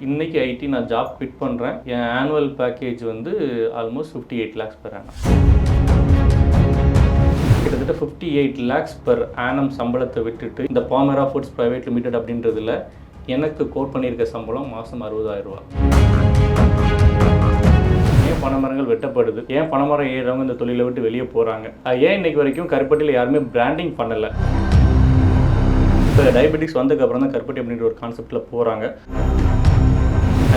இன்னைக்கு ஐடி நான் job quit பண்ணுறேன். என் ஆனுவல் பேக்கேஜ் வந்து ஆல்மோஸ்ட் 58 lakhs per annum. கிட்டத்தட்ட 58 lakhs per annum சம்பளத்தை விட்டுட்டு இந்த பாமரா ஃபுட்ஸ் பிரைவேட் லிமிடெட் அப்படின்றதுல எனக்கு கோட் பண்ணியிருக்க சம்பளம் மாதம் 60,000 ரூபா. ஏன் பனைமரங்கள் வெட்டப்படுது, ஏன் பனைமரம் ஏறவங்க இந்த தொழிலை விட்டு வெளியே போகிறாங்க, ஏன் இன்னைக்கு வரைக்கும் கருப்பட்டியில் யாருமே பிராண்டிங் பண்ணலை. இப்போ டயபெட்டிக்ஸ் வந்ததுக்கப்புறம் தான் கருப்பட்டி அப்படின்ற ஒரு கான்செப்டில் போகிறாங்க.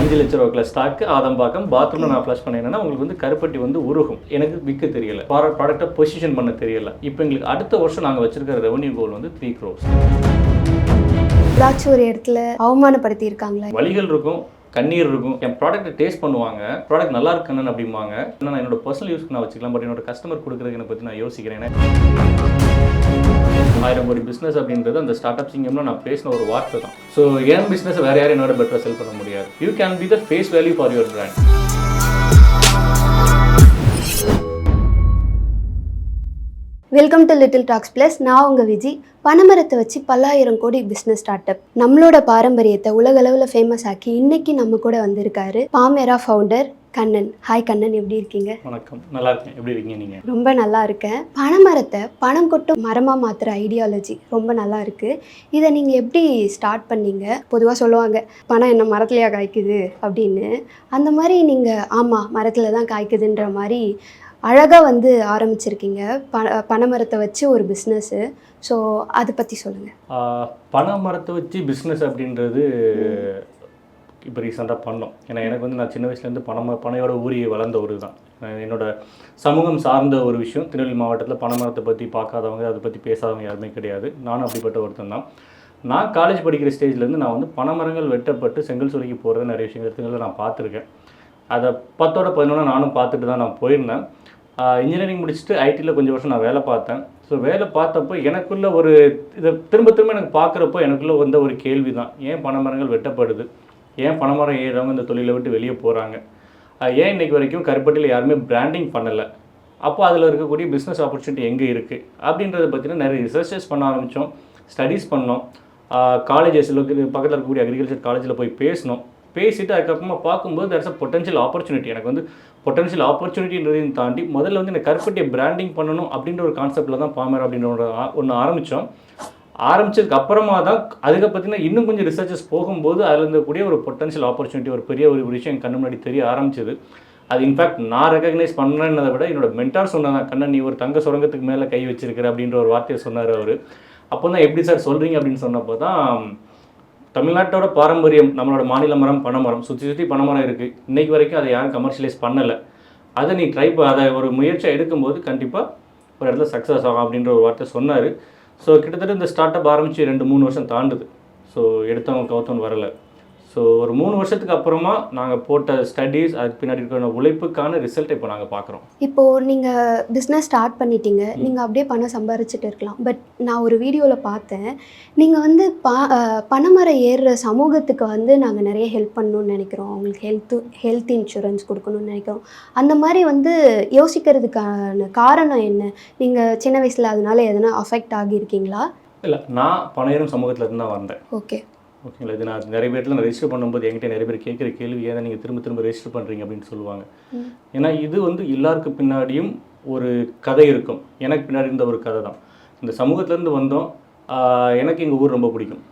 5 லட்ச ரூபாய்க்குள்ள ஸ்டாக்கு ஆதம்பாக்கம் பாத்ரூமில் நான் ஃப்ளஷ் பண்ணேன்னா உங்களுக்கு வந்து கருப்பட்டி வந்து உருகும். எனக்கு விற்க தெரியல, ப்ராடக்டை பொசிஷன் பண்ண தெரியல. இப்போ எங்களுக்கு அடுத்த வருஷம் நாங்கள் வச்சிருக்கிற ரெவன்யூ கோல் வந்து 3 crores. ஏதாச்சும் ஒரு இடத்துல அவமானப்படுத்தி இருக்காங்களா? வலிகள் இருக்கும், கண்ணீர் இருக்கும். என் ப்ராடக்ட்டை டேஸ்ட் பண்ணுவாங்க, ப்ராடக்ட் நல்லா இருக்குன்னு அப்படிம்பாங்க. நான் என்னோட பர்சனல் யூஸ்க்கு நான் வச்சுக்கலாம், பட் என்னோட கஸ்டமர் கொடுக்குறதுக்கு பற்றி நான் யோசிக்கிறேன். 1000 கோடி பிஸ்னஸ் அப்படின்றது அந்த ஸ்டார்ட் அப் சிங்கம்ல நான் பேசின ஒரு வார்த்தை தான். ஸோ என் பிஸ்னஸ் வேறு யாரும் என்னோட பெட்டராக செல் பண்ண முடியாது. You can be the face value for your brand. Welcome to Little Talks Plus. நான் உங்கள் விஜி. பனைமரத்தை வச்சு பல்லாயிரம் கோடி பிஸ்னஸ் ஸ்டார்ட் அப் நம்மளோட பாரம்பரியத்தை உலகளவில் ஃபேமஸ் ஆக்கி இன்னைக்கு நம்ம கூட வந்திருக்காரு பாமரா ஃபவுண்டர் கண்ணன். ஹாய் கண்ணன், எப்படி இருக்கீங்க? வணக்கம், நல்லா இருக்கேன். எப்படி இருக்கீங்க நீங்கள்? ரொம்ப நல்லா இருக்கேன். பனைமரத்தை பணம் கொட்டும் மரமாக மாற்றுற ஐடியாலஜி ரொம்ப நல்லா இருக்குது. இதை நீங்கள் எப்படி ஸ்டார்ட் பண்ணீங்க? பொதுவாக சொல்லுவாங்க பணம் என்ன மரத்துலையா காய்க்குது அப்படின்னு. அந்த மாதிரி நீங்கள் ஆமாம் மரத்தில் தான் காய்க்குதுன்ற மாதிரி அழகாக வந்து ஆரம்பிச்சிருக்கீங்க பனைமரத்தை வச்சு ஒரு பிஸ்னஸ்ஸு. ஸோ அதை பற்றி சொல்லுங்கள். பனைமரத்தை வச்சு பிஸ்னஸ் அப்படின்றது இப்போ ரீசெண்டாக பண்ணோம். ஏன்னா எனக்கு வந்து நான் சின்ன வயசுலேருந்து பனையோட ஊறி வளர்ந்த ஒரு தான். என்னோட சமூகம் சார்ந்த ஒரு விஷயம். திருநெல்வேலி மாவட்டத்தில் பனைமரத்தை பற்றி பார்க்காதவங்க, அதை பற்றி பேசாதவங்க யாருமே கிடையாது. நானும் அப்படிப்பட்ட ஒருத்தன் தான். நான் காலேஜ் படிக்கிற ஸ்டேஜ்லேருந்து நான் வந்து பனைமரங்கள் வெட்டப்பட்டு செங்கல் சூளைக்கு போகிறது நிறைய விஷயங்கள் நான் பார்த்துருக்கேன். அதை 10ஓட 11 நானும் பார்த்துட்டு தான் நான் போயிருந்தேன். இன்ஜினியரிங் முடிச்சுட்டு ஐடியில் கொஞ்சம் வருஷம் நான் வேலை பார்த்தேன். ஸோ வேலை பார்த்தப்போ எனக்குள்ள ஒரு இதை திரும்ப எனக்கு பார்க்குறப்போ எனக்குள்ளே வந்த ஒரு கேள்வி தான், ஏன் பனைமரங்கள் வெட்டப்படுது, ஏன் பனைமரம் ஏறவங்க இந்த தொழிலை விட்டு வெளியே போகிறாங்க, ஏன் இன்றைக்கி வரைக்கும் கருப்பட்டியில் யாருமே பிராண்டிங் பண்ணலை, அப்போ அதில் இருக்கக்கூடிய பிஸ்னஸ் ஆப்பர்ச்சுனிட்டி எங்கே இருக்குது அப்படின்றத பற்றின நிறைய ரிசர்ச்சஸ் பண்ண ஆரம்பித்தோம், ஸ்டடீஸ் பண்ணோம். காலேஜஸில் பக்கத்தில் இருக்கக்கூடிய அக்ரிகல்ச்சர் காலேஜில் போய் பேசிட்டு அதுக்கப்புறமா பார்க்கும்போது தேர்ஸ் அ பொட்டன்ஷியல் ஆப்பர்ச்சுனிட்டி. எனக்கு வந்து பொட்டன்ஷியல் ஆப்பர்ச்சுனிட்டின்றதையும் தாண்டி முதல்ல வந்து எனக்கு கருப்பட்டியை பிராண்டிங் பண்ணணும் அப்படின்ற ஒரு கான்செப்டில் தான் பாமரா அப்படின்ற ஒன்று ஆரம்பித்ததுக்கு அப்புறமா தான் அதுக்கு பார்த்தீங்கன்னா இன்னும் கொஞ்சம் ரிசர்ச்சஸ் போகும்போது அதில் இருந்தக்கூடிய ஒரு பொட்டன்ஷியல் ஆப்பர்ச்சுனிட்டி ஒரு பெரிய ஒரு விஷயம் கண்ணு முன்னாடி தெரிய ஆரம்பிச்சது. அது இன்ஃபேக்ட் நான் ரெகக்னைஸ் பண்ணேன்னதை விட என்னோட மென்டார் சொன்னாங்க, கண்ணன் நீ ஒரு தங்க சுரங்கத்துக்கு மேலே கை வச்சிருக்கிற அப்படின்ற ஒரு வார்த்தையை சொன்னார் அவர். அப்போ தான் எப்படி சார் சொல்கிறீங்க அப்படின்னு சொன்னப்போ தான் தமிழ்நாட்டோட பாரம்பரியம் நம்மளோட மாநில மரம் பனைமரம், சுற்றி பனைமரம் இருக்குது. இன்றைக்கு வரைக்கும் அதை யாரும் கமர்ஷியலைஸ் பண்ணலை. அதை நீ அதை ஒரு முயற்சியாக எடுக்கும்போது கண்டிப்பாக ஒரு இடத்துல சக்ஸஸ் ஆகும் அப்படின்ற ஒரு வார்த்தை சொன்னார். ஸோ கிட்டத்தட்ட இந்த ஸ்டார்ட் அப் ஆரம்பித்து 2-3 வருஷம் தாண்டுது. ஸோ எடுத்தவங்க கவுத்தவங்க வரலை. ஸோ ஒரு 3 வருஷத்துக்கு அப்புறமா நாங்கள் போட்ட ஸ்டடீஸ் அதுக்கு பின்னாடி இருக்கிற உழைப்புக்கான ரிசல்ட் இப்போ நாங்கள் பார்க்குறோம். இப்போது நீங்கள் பிஸ்னஸ் ஸ்டார்ட் பண்ணிட்டீங்க, நீங்கள் அப்படியே பணம் சம்பாரிச்சிட்டு இருக்கலாம். பட் நான் ஒரு வீடியோவில் பார்த்தேன், நீங்கள் வந்து பனைமரம் ஏறுற சமூகத்துக்கு வந்து நாங்கள் நிறைய ஹெல்ப் பண்ணணும்னு நினைக்கிறோம், அவங்களுக்கு ஹெல்த் இன்சூரன்ஸ் கொடுக்கணும்னு நினைக்கிறோம். அந்த மாதிரி வந்து யோசிக்கிறதுக்கான காரணம் என்ன? நீங்கள் சின்ன வயசில் அதனால எதனா அஃபெக்ட் ஆகியிருக்கீங்களா? இல்லை, நான் பனையரும் சமூகத்தில் இருந்து தான் வந்தேன். ஓகேங்களா, இது நான் நிறைய பேர்ல நான் ரெஜிஸ்டர் பண்ணும்போது என்கிட்ட நிறைய பேர் கேட்குற கேள்வி, ஏன்னா நீங்கள் திரும்ப ரெஜிஸ்டர் பண்ணுறீங்க அப்படின்னு சொல்லுவாங்க. ஏன்னா இது வந்து எல்லாருக்கு பின்னாடியும் ஒரு கதை இருக்கும். எனக்கு பின்னாடி இருந்த ஒரு கதை தான். இந்த சமூகத்துலேருந்து வந்தோம். எனக்கு எங்கள் ஊர் ரொம்ப பிடிக்கும்.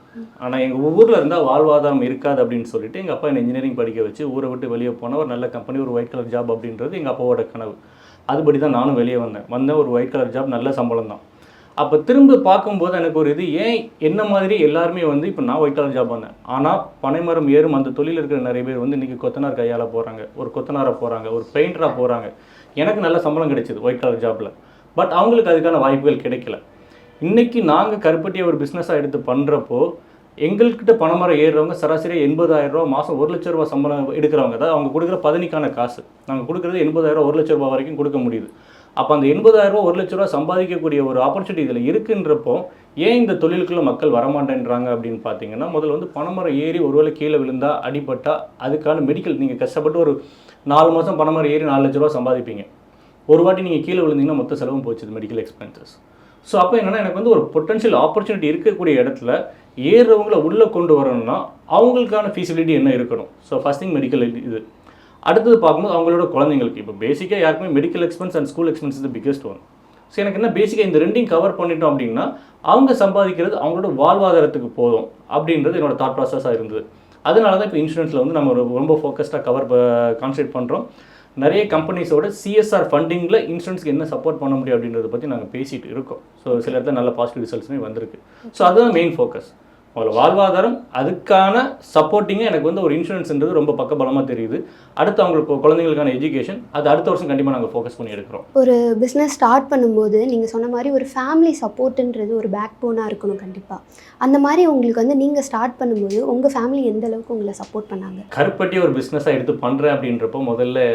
ஆனால் எங்கள் ஊரில் இருந்தால் வாழ்வாதாரம் இருக்காது அப்படின்னு சொல்லிட்டு எங்கள் அப்பா என்னை இன்ஜினியரிங் படிக்க வச்சு ஊரை விட்டு வெளியே போனால் ஒரு நல்ல கம்பெனி, ஒரு ஒயிட் கலர் ஜாப் அப்படின்றது எங்கள் அப்பாவோட கனவு. அதுபடி தான் நானும் வெளியே வந்தேன். ஒரு ஒயிட் கலர் ஜாப், நல்ல சம்பளம் தான். அப்போ திரும்ப பார்க்கும்போது எனக்கு ஒரு இது, ஏன் என்ன மாதிரி எல்லாருமே வந்து இப்போ நான் ஒயிட் கலர் ஜாப் வந்தேன், ஆனால் பனைமரம் ஏறும் அந்த தொழில் இருக்கிற நிறைய பேர் வந்து இன்றைக்கி கொத்தனார் கையால் போகிறாங்க, ஒரு கொத்தனாராக போகிறாங்க, ஒரு பெயிண்டராக போகிறாங்க. எனக்கு நல்ல சம்பளம் கிடைச்சிது ஒயிட் கலர் ஜாப்பில். பட் அவங்களுக்கு அதுக்கான வாய்ப்புகள் கிடைக்கல. இன்றைக்கி நாங்கள் கருப்பட்டியை ஒரு பிஸ்னஸாக எடுத்து பண்ணுறப்போ எங்கள்கிட்ட பனைமரம் ஏறுறவங்க சராசரியாக 80,000 ரூபா மாதம், 1 லட்ச ரூபா சம்பளம் எடுக்கிறவங்க. அதாவது அவங்க கொடுக்குற பதனிக்கான காசு நாங்கள் கொடுக்குறது 80,000, 1 லட்ச ரூபா வரைக்கும் கொடுக்க முடியுது. அப்போ அந்த 80,000 ரூபா, 1 லட்ச ரூபா சம்பாதிக்கக்கூடிய ஒரு ஆப்பர்ச்சுனிட்டி இதில் இருக்குன்றப்போ ஏன் இந்த தொழிலுக்குள்ளே மக்கள் வரமாட்டேன்றாங்க அப்படின்னு பார்த்தீங்கன்னா, முதல்ல வந்து பனைமரம் ஏறி ஒருவேளை கீழே விழுந்தால் அடிபட்டால் அதுக்கான மெடிக்கல், நீங்கள் கஷ்டப்பட்டு ஒரு 4 மாதம் பனைமரம் ஏறி 4 லட்ச ரூபா சம்பாதிப்பீங்க. ஒரு வாட்டி நீங்கள் கீழே விழுந்தீங்கன்னா மொத்த செலவும் போச்சுது, மெடிக்கல் எக்ஸ்பென்சஸ். ஸோ அப்போ என்னென்னா எனக்கு வந்து ஒரு பொட்டன்ஷியல் ஆப்பர்ச்சுனிட்டி இருக்கக்கூடிய இடத்துல ஏறுறவங்கள உள்ளே கொண்டு வரணும்னா அவங்களுக்கான ஃபீசிபிலிட்டி என்ன இருக்கணும். ஸோ ஃபர்ஸ்ட் திங் மெடிக்கல் இது. அடுத்தது பார்க்கும்போது அவங்களோட குழந்தைங்களுக்கு இப்போ பேசிக்காக யாருக்குமே medical expense and school expense is the biggest one. So எனக்கு என்ன பேசிக்காக இந்த ரெண்டையும் கவர் பண்ணிட்டோம் அப்படின்னா அவங்க சம்பாதிக்கிறது அவங்களோட வாழ்வாதாரத்துக்கு போதும் அப்படின்றது என்னோட தாட் ப்ராசஸாக இருந்தது. அதனால தான் இப்போ இன்சூரன்ஸில் வந்து நம்ம ரொம்ப ஃபோக்கஸ்டாக கான்சன்ட்ரேட் பண்ணுறோம். நிறைய கம்பெனிஸோட சிஎஸ்ஆர் ஃபண்டிங்கில் இன்சூரன்ஸ்க்கு என்ன சப்போர்ட் பண்ண முடியும் அப்படின்றத பற்றி நாங்கள் பேசிகிட்டு இருக்கோம். ஸோ சில இடத்துல நல்ல பாசிட்டிவ் ரிசல்ட்ஸுமே வந்திருக்கு. ஸோ அதுதான் மெயின் ஃபோக்கஸ். அவங்கள வாழ்வாதாரம் அதுக்கான சப்போர்ட்டிங்காக எனக்கு வந்து ஒரு இன்சூரன்ஸ்ன்றது ரொம்ப பக்கபலமாக தெரியுது. அடுத்து அவங்களுக்கு குழந்தைங்களுக்கான எஜுகேஷன் அது அடுத்த வருஷம் கண்டிப்பாக நாங்கள் ஃபோக்கஸ் பண்ணி எடுக்கிறோம். ஒரு பிஸ்னஸ் ஸ்டார்ட் பண்ணும்போது நீங்கள் சொன்ன மாதிரி ஒரு ஃபேமிலி சப்போர்ட்டுன்றது ஒரு பேக் போனாக இருக்கணும் கண்டிப்பாக. அந்த மாதிரி உங்களுக்கு வந்து நீங்கள் ஸ்டார்ட் பண்ணும்போது உங்கள் ஃபேமிலி எந்த அளவுக்கு உங்களை சப்போர்ட் பண்ணாங்க? கருப்பட்டி ஒரு பிஸ்னஸாக எடுத்து பண்ணுறேன் அப்படின்றப்போ முதல்ல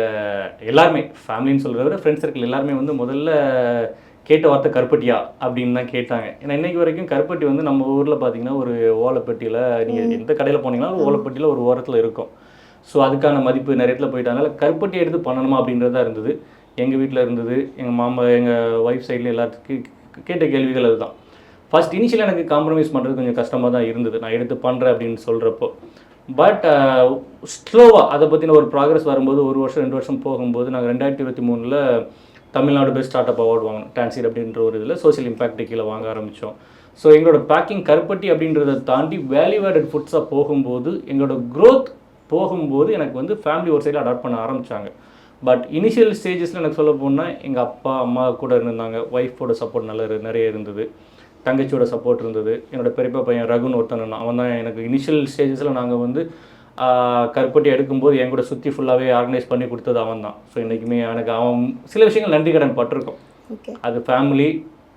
எல்லாருமே ஃபேமிலின்னு சொல்கிறத விட ஃப்ரெண்ட்ஸ் சர்க்கிள் எல்லாருமே வந்து முதல்ல கேட்ட வார்த்தை கருப்பட்டியா அப்படின்னு தான் கேட்டாங்க. ஏன்னா இன்றைக்கி வரைக்கும் கருப்பட்டி வந்து நம்ம ஊரில் பார்த்தீங்கன்னா ஒரு ஓலைப்பட்டியில் நீங்கள் எந்த கடையில் போனீங்கன்னா ஒரு ஓலைப்பட்டியில் ஒரு ஓரத்தில் இருக்கும். ஸோ அதுக்கான மதிப்பு நிறைய இடத்துல போயிட்டாங்க. அதனால் கருப்பட்டி எடுத்து பண்ணணுமா அப்படின்றதா இருந்தது. எங்கள் வீட்டில் இருந்தது, எங்கள் மாமா எங்கள் ஒய்ஃப் சைடில் எல்லாத்துக்கும் கேட்ட கேள்விகள் அதுதான். ஃபர்ஸ்ட் இனிஷியலாக எனக்கு காம்ப்ரமைஸ் பண்ணுறது கொஞ்சம் கஷ்டமாக தான் இருந்தது நான் எடுத்து பண்ணுறேன் அப்படின்னு சொல்கிறப்போ. பட் ஸ்லோவாக அதை பற்றின ஒரு ப்ராக்ரஸ் வரும்போது 1 வருஷம் 2 வருஷம் போகும்போது நாங்கள் 2023 Tamil Nadu best start up award வாங்கணும். டான்சீட் அப்படின்ற ஒரு இதில் சோஷியல் இம்பாக்ட் கீழே வாங்க ஆரம்பித்தோம். ஸோ எங்களோட பேக்கிங் கருப்பட்டி அப்படின்றத தாண்டி வேல்யூ ஆடட் ஃபுட்ஸாக போகும்போது எங்களோட க்ரோத் போகும்போது எனக்கு வந்து ஃபேமிலி ஒரு சைடில் அடாப்ட் பண்ண ஆரம்பித்தாங்க. பட் இனிஷியல் ஸ்டேஜஸில் எனக்கு சொல்ல போனால் எங்கள் அப்பா அம்மா கூட இருந்தாங்க. ஒய்ஃபோட சப்போர்ட் நிறைய இருந்தது. தங்கச்சியோட சப்போர்ட் இருந்தது. என்னோட பெரியப்பா பையன் ரகுன்னு ஒருத்தன் அவன் தான் எனக்கு இனிஷியல் ஸ்டேஜஸில் நாங்கள் வந்து கருப்பட்டி எடுக்கும்போது என் கூட சுற்றி ஃபுல்லாகவே ஆர்கனைஸ் பண்ணி கொடுத்தது அவன் தான். ஸோ இன்றைக்குமே எனக்கு அவன் சில விஷயங்கள் நன்றி கடன் பட்டிருக்கோம். அது ஃபேமிலி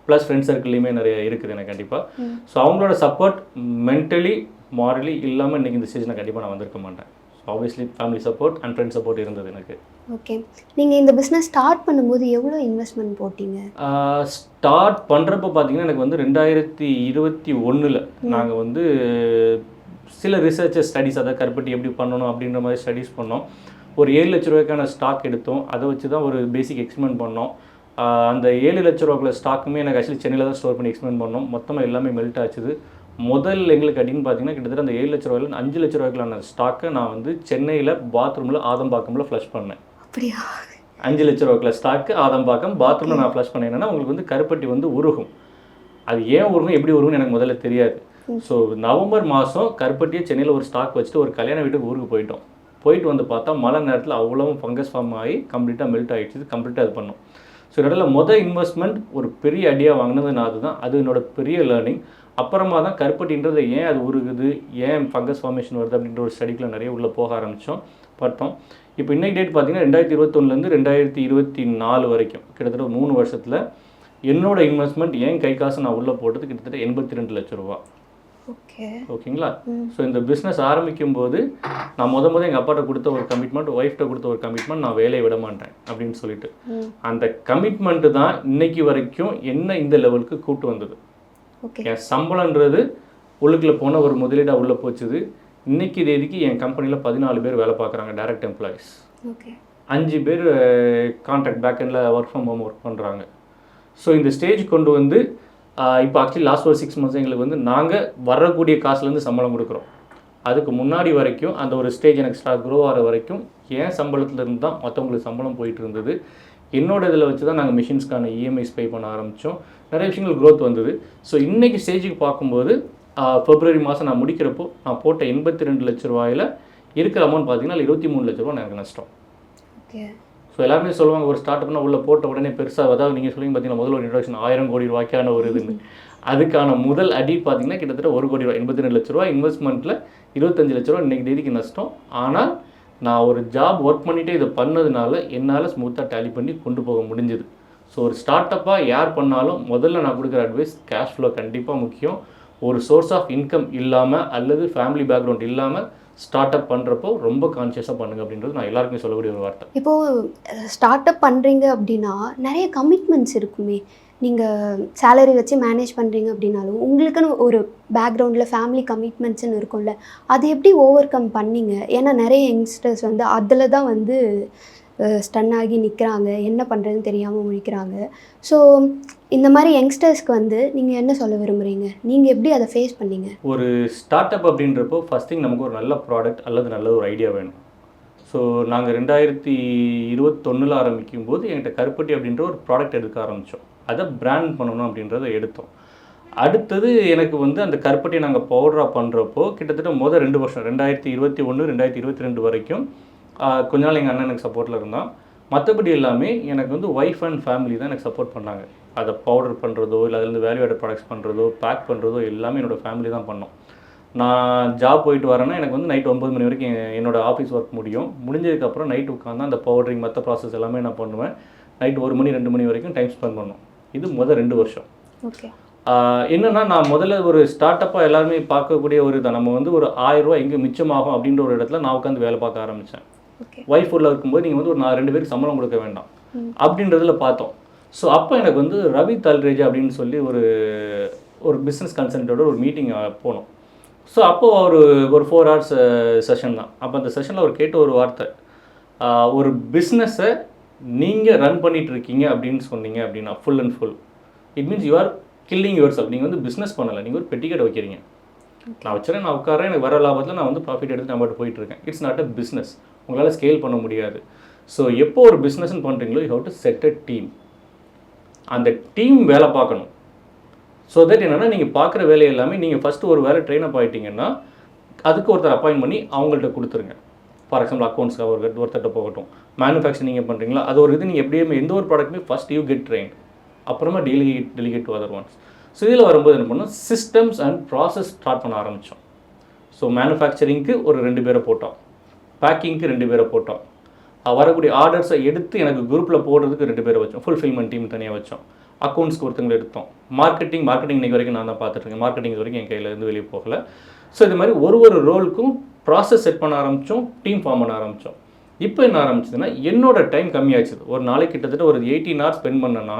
ப்ளஸ் ஃப்ரெண்ட்ஸ் சர்க்கிள்லையுமே நிறைய இருக்குது எனக்கு கண்டிப்பாக. ஸோ அவங்களோட சப்போர்ட் மென்டலி மாரலி இல்லாமல் இன்றைக்கி இந்த ஸ்டேஜ் நான் கண்டிப்பாக நான் வந்திருக்க மாட்டேன். So obviously family support and friends support இருந்தது எனக்கு. ஓகே, நீங்கள் இந்த பிஸ்னஸ் ஸ்டார்ட் பண்ணும்போது எவ்வளோ இன்வெஸ்ட்மெண்ட் போட்டிங்க? ஸ்டார்ட் பண்ணுறப்போ பார்த்தீங்கன்னா எனக்கு வந்து 2021 நாங்கள் வந்து சில ரிசர்ச்சஸ் ஸ்டடீஸ் அதை கருப்பட்டி எப்படி பண்ணணும் அப்படின்ற மாதிரி ஸ்டடீஸ் பண்ணோம். ஒரு 7 லட்ச ரூபாய்க்கான ஸ்டாக் எடுத்தோம். அதை வச்சு தான் ஒரு பேசிக் எக்ஸ்பெரிமெண்ட் பண்ணோம். அந்த 7 லட்ச ரூபாய்க்குள்ள ஸ்டாக்குமே எனக்கு ஆக்சுவலி சென்னையில் தான் ஸ்டோர் பண்ணி எக்ஸ்பெரிமெண்ட் பண்ணோம். மொத்தமாக எல்லாமே மெல்ட் ஆச்சுது. முதல் எங்களுக்கு அப்படின்னு பார்த்தீங்கன்னா கிட்டத்தட்ட அந்த 7 லட்ச ரூபாயில் 5 லட்ச ரூபாய்க்குள்ளான ஸ்டாக்கை நான் வந்து சென்னையில் பாத்ரூமில் ஆதம்பாக்கமில் ஃப்ளஷ் பண்ணேன். அப்படியா? 5 லட்ச ரூபாய்க்குள்ள ஸ்டாக்கு ஆதம்பாக்கம் பாத்ரூமில் நான் ஃப்ளஷ் பண்ணேன். என்னன்னா உங்களுக்கு வந்து கருப்பட்டி வந்து உருகும். அது ஏன் உருகும் எப்படி உருகும்னு எனக்கு முதல்ல தெரியாது. ஸோ நவம்பர் மாதம் கருப்பட்டியை சென்னையில் ஒரு ஸ்டாக் வச்சுட்டு ஒரு கல்யாண வீட்டுக்கு ஊருக்கு போயிட்டு வந்து பார்த்தா மழை நேரத்தில் அவ்வளவும் ஃபங்கஸ் ஃபார்ம் ஆகி கம்ப்ளீட்டாக மெல்ட் ஆகிடுச்சு. கம்ப்ளீட்டாக இது பண்ணோம். ஸோ இதில் மொதல் இன்வெஸ்ட்மெண்ட் ஒரு பெரிய ஐடியா வாங்கினது நான் அதுதான். அது என்னோட பெரிய லேர்னிங். அப்புறமா தான் கருப்பட்டின்றது ஏன் அது உருகுது, ஏன் ஃபங்கஸ் ஃபார்மேஷன் வருது அப்படின்ற ஒரு ஸ்டடிக்குள்ள நிறைய உள்ளே போக ஆரம்பித்தோம் பார்த்தோம். இப்போ இன்னைக்கு டேட் பார்த்தீங்கன்னா 2021 2024 வரைக்கும் கிட்டத்தட்ட 3 வருஷத்தில் என்னோட இன்வெஸ்ட்மெண்ட் ஏன் கை காசு நான் உள்ளே போட்டது கிட்டத்தட்ட 82 லட்ச ரூபா. ஓகேங்களா? ஸோ இந்த பிஸ்னஸ் ஆரம்பிக்கும் போது நான் முதல் எங்கள் அப்பாட்ட கொடுத்த ஒரு கமிட்மெண்ட், ஒய்ஃப்ட்ட கொடுத்த ஒரு கமிட்மெண்ட், நான் வேலையை விட மாட்டேன் அப்படின்னு சொல்லிட்டு அந்த கமிட்மெண்ட்டு தான் இன்னைக்கு வரைக்கும் என்ன இந்த லெவலுக்கு கூட்டு வந்தது. என் சம்பளன்றது உள்ளுக்குள்ளே போன ஒரு முதலீடாக உள்ளே போச்சுது. இன்னைக்கு தேதிக்கு என் கம்பெனியில் 14 பேர் வேலை பார்க்குறாங்க, டைரக்ட் எம்ப்ளாயிஸ். 5 பேர் கான்ட்ராக்ட் பேக்கெண்டில் ஒர்க் ஃப்ரம் ஹோம் ஒர்க் பண்ணுறாங்க. ஸோ இந்த ஸ்டேஜ் கொண்டு வந்து இப்போ ஆக்சுவலி லாஸ்ட் ஒரு 6 months எங்களுக்கு வந்து நாங்கள் வரக்கூடிய காசுலேருந்து சம்பளம் கொடுக்குறோம். அதுக்கு முன்னாடி வரைக்கும் அந்த ஒரு ஸ்டேஜ் எனக்கு க்ரோ ஆகிற வரைக்கும் என் சம்பளத்துலேருந்து தான் மற்றவங்களுக்கு சம்பளம் போயிட்டு இருந்தது. என்னோட இதில் வச்சு தான் நாங்கள் மிஷின்ஸ்க்கான இஎம்ஐஸ் பே பண்ண ஆரம்பித்தோம். நிறைய விஷயங்கள் க்ரோத் வந்தது. ஸோ இன்றைக்கி ஸ்டேஜுக்கு பார்க்கும்போது February மாதம் நான் முடிக்கிறப்போ நான் போட்ட 82 லட்ச ரூபாயில் இருக்கிற அமௌண்ட் பார்த்தீங்கன்னா 23 லட்ச ரூபா எனக்கு நஷ்டம். ஸோ எல்லாருமே சொல்லுவாங்க ஒரு ஸ்டார்ட் அப்னா உள்ள போட்ட உடனே பெருசாக, அதாவது நீங்கள் சொல்லி பார்த்தீங்கன்னா முதல்ல ஒரு இன்ட்ரடக்ஷன் 1000 கோடி ரூபாய்க்கான ஒரு இதுன்னு, அதுக்கான முதல் அடி பார்த்தீங்கன்னா கிட்டத்தட்ட 1 கோடி ரூபா 82 லட்ச ரூபா இன்வெஸ்ட்மெண்ட்டில் 25 லட்ச ரூபா இன்றைக்கி தேதிக்கு நஷ்டம். ஆனால் நான் ஒரு ஜாப் ஒர்க் பண்ணிவிட்டு இதை பண்ணதுனால என்னால் ஸ்மூத்தாக டேலி பண்ணி கொண்டு போக முடிஞ்சுது. ஸோ ஒரு ஸ்டார்ட் அப்பாக யார் பண்ணாலும் முதல்ல நான் கொடுக்குற அட்வைஸ் கேஷ் ஃப்ளோ கண்டிப்பாக முக்கியம். ஒரு சோர்ஸ் ஆஃப் இன்கம் இல்லாமல் அல்லது ஃபேமிலி பேக்ரவுண்ட் இல்லாமல் ஸ்டார்ட் அப் பண்ணுறப்போ ரொம்ப கான்ஷியஸாக பண்ணுங்க அப்படின்றது நான் எல்லாருக்குமே சொல்லக்கூடிய ஒரு வார்த்தை. இப்போது ஸ்டார்ட் அப் பண்ணுறீங்க அப்படின்னா நிறைய கமிட்மெண்ட்ஸ் இருக்குமே. நீங்கள் சேலரி வச்சு மேனேஜ் பண்ணுறீங்க அப்படின்னாலும் உங்களுக்குன்னு ஒரு பேக்ரவுண்டில் ஃபேமிலி கமிட்மெண்ட்ஸ்ன்னு இருக்கும்ல, அதை எப்படி ஓவர் கம் பண்ணீங்க? ஏன்னா நிறைய யங்ஸ்டர்ஸ் வந்து அதில் தான் வந்து ஸ்டன் ஆகி நிற்கிறாங்க, என்ன பண்ணுறதுன்னு தெரியாமல் முழிக்கிறாங்க. ஸோ இந்த மாதிரி யங்ஸ்டர்ஸ்க்கு வந்து நீங்கள் என்ன சொல்ல விரும்புகிறீங்க? நீங்கள் எப்படி அதை ஃபேஸ் பண்ணீங்க? ஒரு ஸ்டார்ட் அப் அப்படின்றப்போ ஃபஸ்ட் திங் நமக்கு ஒரு நல்ல ப்ராடக்ட் அல்லது நல்ல ஒரு ஐடியா வேணும். ஸோ நாங்கள் 2021 ஆரம்பிக்கும் போது என்கிட்ட கருப்பட்டி அப்படின்ற ஒரு ப்ராடக்ட் எடுக்க ஆரம்பித்தோம். அதை பிராண்ட் பண்ணணும் அப்படின்றத எடுத்தோம். அடுத்தது எனக்கு வந்து அந்த கருப்பட்டியை நாங்கள் பவுடராக பண்ணுறப்போ கிட்டத்தட்ட 2 வருஷம் 2021 2022 வரைக்கும் கொஞ்ச நாள் எங்கள் அண்ணன் எனக்கு சப்போர்ட்டில் இருந்தான். மற்றபடி எல்லாமே எனக்கு வந்து ஒய்ஃப் அண்ட் ஃபேமிலி தான் எனக்கு சப்போர்ட் பண்ணாங்க. அதை பவுடர் பண்ணுறதோ இல்லை அதுலேருந்து வேல்யூ ஆடட் ப்ராடக்ட்ஸ் பண்ணுறதோ பேக் பண்ணுறதோ எல்லாமே என்னோடய ஃபேமிலி தான் பண்ணோம். நான் ஜாப் போயிட்டு வரேன்னா எனக்கு வந்து நைட் 9 மணி வரைக்கும் என்னோடய ஆஃபீஸ் ஒர்க் முடிஞ்சதுக்கப்புறம் நைட் உட்காந்து அந்த பவுடரிங் மற்ற ப்ராசஸ் எல்லாமே நான் பண்ணுவேன். நைட் 1 மணி 2 மணி வரைக்கும் டைம் ஸ்பெண்ட் பண்ணோம். இது 2 வருஷம். ஓகே. என்னென்னா நான் முதல்ல ஒரு ஸ்டார்ட் அப்பாக எல்லாருமே பார்க்கக்கூடிய ஒரு இதை நம்ம வந்து ஒரு 1000 ரூபா எங்கே மிச்சமாகும் அப்படின்ற ஒரு இடத்துல நான் உட்காந்து வேலை பார்க்க ஆரம்பித்தேன். ஒய்ஃப் ஊரில் இருக்கும்போது நீங்கள் வந்து ஒரு 2 பேருக்கு சம்பளம் கொடுக்க வேண்டாம் அப்படின்றதுல பார்த்தோம். ஸோ அப்போ எனக்கு வந்து ரவி தல்ரேஜா அப்படின்னு சொல்லி ஒரு பிஸ்னஸ் கன்சல்டோட ஒரு மீட்டிங் போனோம். ஸோ அப்போது ஒரு 4 hours செஷன் தான். அப்போ அந்த செஷனில் அவர் கேட்ட ஒரு வார்த்தை, ஒரு பிஸ்னஸை நீங்கள் ரன் பண்ணிகிட்டு இருக்கீங்க அப்படின்னு சொன்னீங்க அப்படின்னா full and full it means you are killing your self. நீங்கள் வந்து பிஸ்னஸ் பண்ணலை, நீங்கள் ஒரு பெட்டி கடை வைக்கிறீங்க. நான் வச்சுறேன், நான் உட்காரேன், எனக்கு வர லாபத்தில் நான் வந்து ப்ராஃபிட் எடுத்து நான் பாட்டு போயிட்டுருக்கேன். It's not a business. உங்களால் ஸ்கேல் பண்ண முடியாது. ஸோ எப்போ ஒரு பிஸ்னஸ்ன்னு பண்ணுறீங்களோ you have to set a team. அந்த டீம் வேலை பார்க்கணும். ஸோ தட் என்னென்னா நீங்கள் பார்க்குற வேலை எல்லாமே நீங்கள் ஃபஸ்ட்டு ஒரு வேலை ட்ரெயின் அப் ஆகிட்டிங்கன்னா அதுக்கு ஒருத்தர் அப்பாயின்ட் பண்ணி அவங்கள்ட்ட கொடுத்துருங்க. ஃபார் எக்ஸாம்பிள் அக்கௌண்ட்ஸ்க்காக ஒருத்தர்கிட்ட போகட்டும். மேனுஃபேக்சரிங் நீங்கள் பண்ணுறீங்களா அது ஒரு இது நீங்கள் எப்படியுமே எந்த ஒரு ப்ராடக்ட்டுமே ஃபஸ்ட் யூ கெட் ட்ரெயின், அப்புறமா delegate to other ones. So இதில் வரும்போது என்ன பண்ணோம், சிஸ்டம்ஸ் அண்ட் ப்ராசஸ் ஸ்டார்ட் பண்ண ஆரம்பித்தோம். ஸோ மேனுஃபேக்சரிங்க்கு ஒரு 2 பேரை போட்டோம், பேக்கிங்க்கு 2 பேரை போட்டோம், வரக்கூடிய ஆர்டர்ஸை எடுத்து எனக்கு குரூப்பில் போடுறதுக்கு 2 பேரை வச்சோம், ஃபுல்ஃபில்மெண்ட் டீம் தனியாக வச்சோம், அக்கௌண்ட்ஸ்க்கு ஒருத்தங்களை எடுத்தோம், மார்க்கெட்டிங் இன்றைக்கி வரைக்கும் நான் தான் பார்த்துட்ருக்கேன். மார்க்கெட்டிங் இது வரைக்கும் என் கையிலேருந்து வெளியே போகலை. ஸோ இது மாதிரி ஒரு ரோலுக்கும் ப்ராசஸ் செட் பண்ண ஆரம்பித்தோம், டீம் ஃபார்ம் பண்ண ஆரம்பித்தோம். இப்போ என்ன ஆரம்பிச்சதுன்னா என்னோடய டைம் கம்மியாச்சு. ஒரு நாளைக்கு கிட்டத்தட்ட ஒரு 18 hours ஸ்பெண்ட் பண்ணேன்னா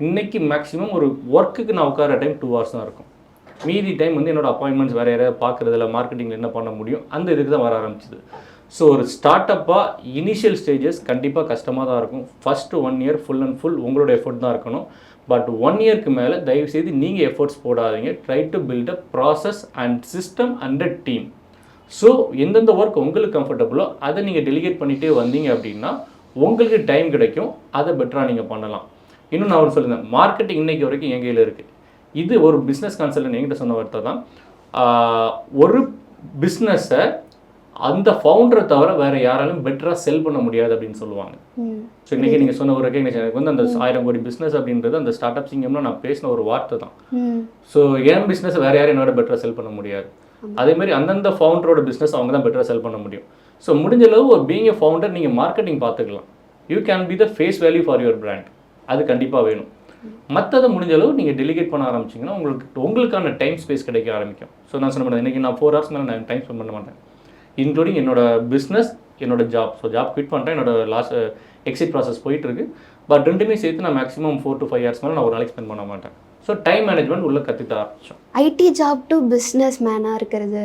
இன்றைக்கி மேக்ஸிமம் ஒரு ஒர்க்குக்கு நான் உட்கார டைம் 2 hours தான் இருக்கும். மீதி டைம் வந்து என்னோடய அப்பாயின்மெண்ட்ஸ் வேறு யாரையாவது பார்க்குறதில்ல, மார்க்கெட்டிங்கில் என்ன பண்ண முடியும் அந்த இதுக்கு தான் வர ஆரம்பிச்சிது. ஸோ ஒரு ஸ்டார்ட் அப்பாக இனிஷியல் ஸ்டேஜஸ் கண்டிப்பாக கஷ்டமாக தான் இருக்கும். First 1 year full and full உங்களோட எஃபர்ட் தான் இருக்கணும். பட் 1 yearக்கு மேலே தயவுசெய்து நீங்கள் எஃபர்ட்ஸ் போடாதீங்க. Try to build a process and system and a team. So எந்தெந்த ஒர்க் உங்களுக்கு கம்ஃபர்டபுளோ அதை நீங்கள் டெலிகேட் பண்ணிகிட்டே வந்தீங்க அப்படின்னா உங்களுக்கு டைம் கிடைக்கும், அதை பெட்டராக நீங்கள் பண்ணலாம். இன்னும் நான் ஒரு சொல்லுங்கள், மார்க்கெட்டிங் இன்றைக்கி வரைக்கும் என் கையில் இருக்குது. இது ஒரு பிஸ்னஸ் கன்சல்டன்ட் என்கிட்ட சொன்ன வார்த்தை தான். ஒரு பிஸ்னஸை அந்த ஃபவுண்டரை தவிர வேறு யாராலும் பெட்டராக செல் பண்ண முடியாது அப்படின்னு சொல்லுவாங்க. ஸோ இன்றைக்கி நீங்கள் சொன்ன ஒரு ரெகக்னேஷன் எனக்கு வந்து அந்த 1000 கோடி பிஸ்னஸ் அப்படின்றது அந்த ஸ்டார்ட் அப் சிங்கம்னா நான் பேசின ஒரு வார்த்தை தான். ஸோ என் பிஸ்னஸை வேறு யாரும் என்னோட பெட்டராக செல் பண்ண முடியாது. அதேமாதிரி அந்தந்த ஃபவுண்டரோட பிஸ்னஸ் அவங்க தான் பெட்டராக செல் பண்ண முடியும். ஸோ முடிஞ்ச அளவு ஒரு பீயிங் எ ஃபவுண்டர் நீங்கள் மார்க்கெட்டிங் பார்த்துக்கலாம். You can be the face value for your brand. அது கண்டிப்பாக வேணும். மற்றதை முடிஞ்ச அளவு நீங்கள் டெலிகேட் பண்ண ஆரம்பிச்சிங்கன்னா உங்களுக்கான டைம் ஸ்பேஸ் கிடைக்க ஆரம்பிக்கும். ஸோ நான் சொன்ன இன்றைக்கி நான் 4 hours மேலே நான் டைம் ஸ்பெண்ட் பண்ண மாட்டேன், இன்க்ளூடிங் என்னோடய பிஸ்னஸ், என்னோடய ஜாப். ஸோ ஜாப் குவிட் பண்ணிட்டேன், என்னோடய லாஸ்ட் எக்ஸிட் ப்ராசஸ் போயிட்டுருக்கு. பட் ரெண்டுமே சேர்த்து நான் மேக்ஸிமம் 4 to 5 hours மேலே நான் ஒரு நாளைக்கு ஸ்பெண்ட் பண்ண மாட்டேன். ஸோ டைம் மேனேஜ்மெண்ட் உள்ளே கற்றுக்க ஆரம்பித்தோம். ஐடி ஜாப் டு பிஸ்னஸ் மேனாக இருக்கிறது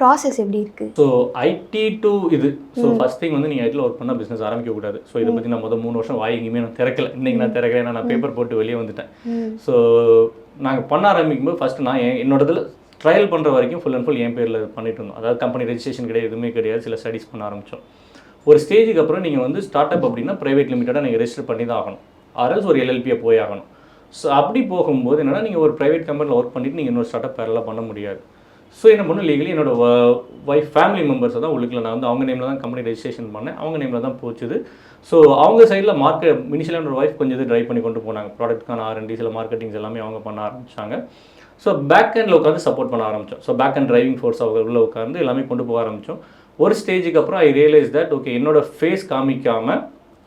ப்ராசஸ் எப்படி இருக்குது? ஸோ ஐடி டு இது ஸோ ஃபஸ்ட் திங் வந்து நீங்கள் ஐடியில் ஒர்க் பண்ணால் பிஸ்னஸ் ஆரம்பிக்கக்கூடாது. ஸோ இதை பற்றி நான் 3 வருஷம் வாய் எங்கேயுமே நான் திறக்கலை. இன்றைக்கி நான் திறக்கிறேன், நான் பேப்பர் போட்டு வெளியே வந்துட்டேன். ஸோ நாங்கள் பண்ண ஆரம்பிக்கும்போது ஃபஸ்ட்டு நான் என்னோடதில் ட்ரையல் பண்ணுற வரைக்கும் ஃபுல் அண்ட் ஃபுல் என் பேரில் பண்ணிட்டு இருந்தோம். அதாவது கம்பெனி ரெஜிஸ்ட்ரேஷன் கிடையாது, எதுவுமே கிடையாது. சில ஸ்டடீஸ் பண்ண ஆரம்பித்தோம். ஒரு ஸ்டேஜுக்கு அப்புறம் நீங்கள் வந்து ஸ்டார்ட் அப் அப்படின்னா ப்ரைவேட் லிமிட்டடாக நீங்கள் ரெஜிஸ்டர் பண்ணி தான் ஆகணும், ஆர்எல்ஸ் ஒரு எல்எல்பியை போய் ஆகணும். ஸோ அப்படி போகும்போது என்னென்னா நீங்கள் ஒரு ப்ரைவேட் கம்பெனியில் ஒர்க் பண்ணிவிட்டு நீங்கள் இன்னொரு ஸ்டார்ட் அப் பேரெல்லாம் பண்ண முடியாது. ஸோ என்ன பண்ணணும், லீகலி என்னோடய ஒய்ஃப் ஃபேமிலி மெம்பர்ஸை தான் உள்ளுக்குள்ள நான் வந்து அவங்க நேமில் தான் கம்பெனி ரெஜிஸ்ட்ரேஷன் பண்ணேன், அவங்க நேமில் தான் போச்சுது. ஸோ அவங்க சைடில் இனிஷியலாக என்னோட ஒய்ஃப் கொஞ்சம் இது ட்ரைவ் பண்ணி கொண்டு போனாங்க. ப்ராடக்ட்கான R&D சில மார்க்கெட்டிங்ஸ் எல்லாமே அவங்க பண்ண ஆரம்பித்தாங்க. ஸோ பேக் ஹேண்டில் உட்காந்து சப்போர்ட் பண்ண ஆரம்பித்தோம். So back hand driving force அவங்க உள்ளே உட்காந்து எல்லாமே கொண்டு போக ஆரம்பித்தோம். ஒரு ஸ்டேஜுக்கு அப்புறம் ஐ ரியலைஸ் தட் ஓகே என்னோட ஃபேஸ் காமிக்காமல்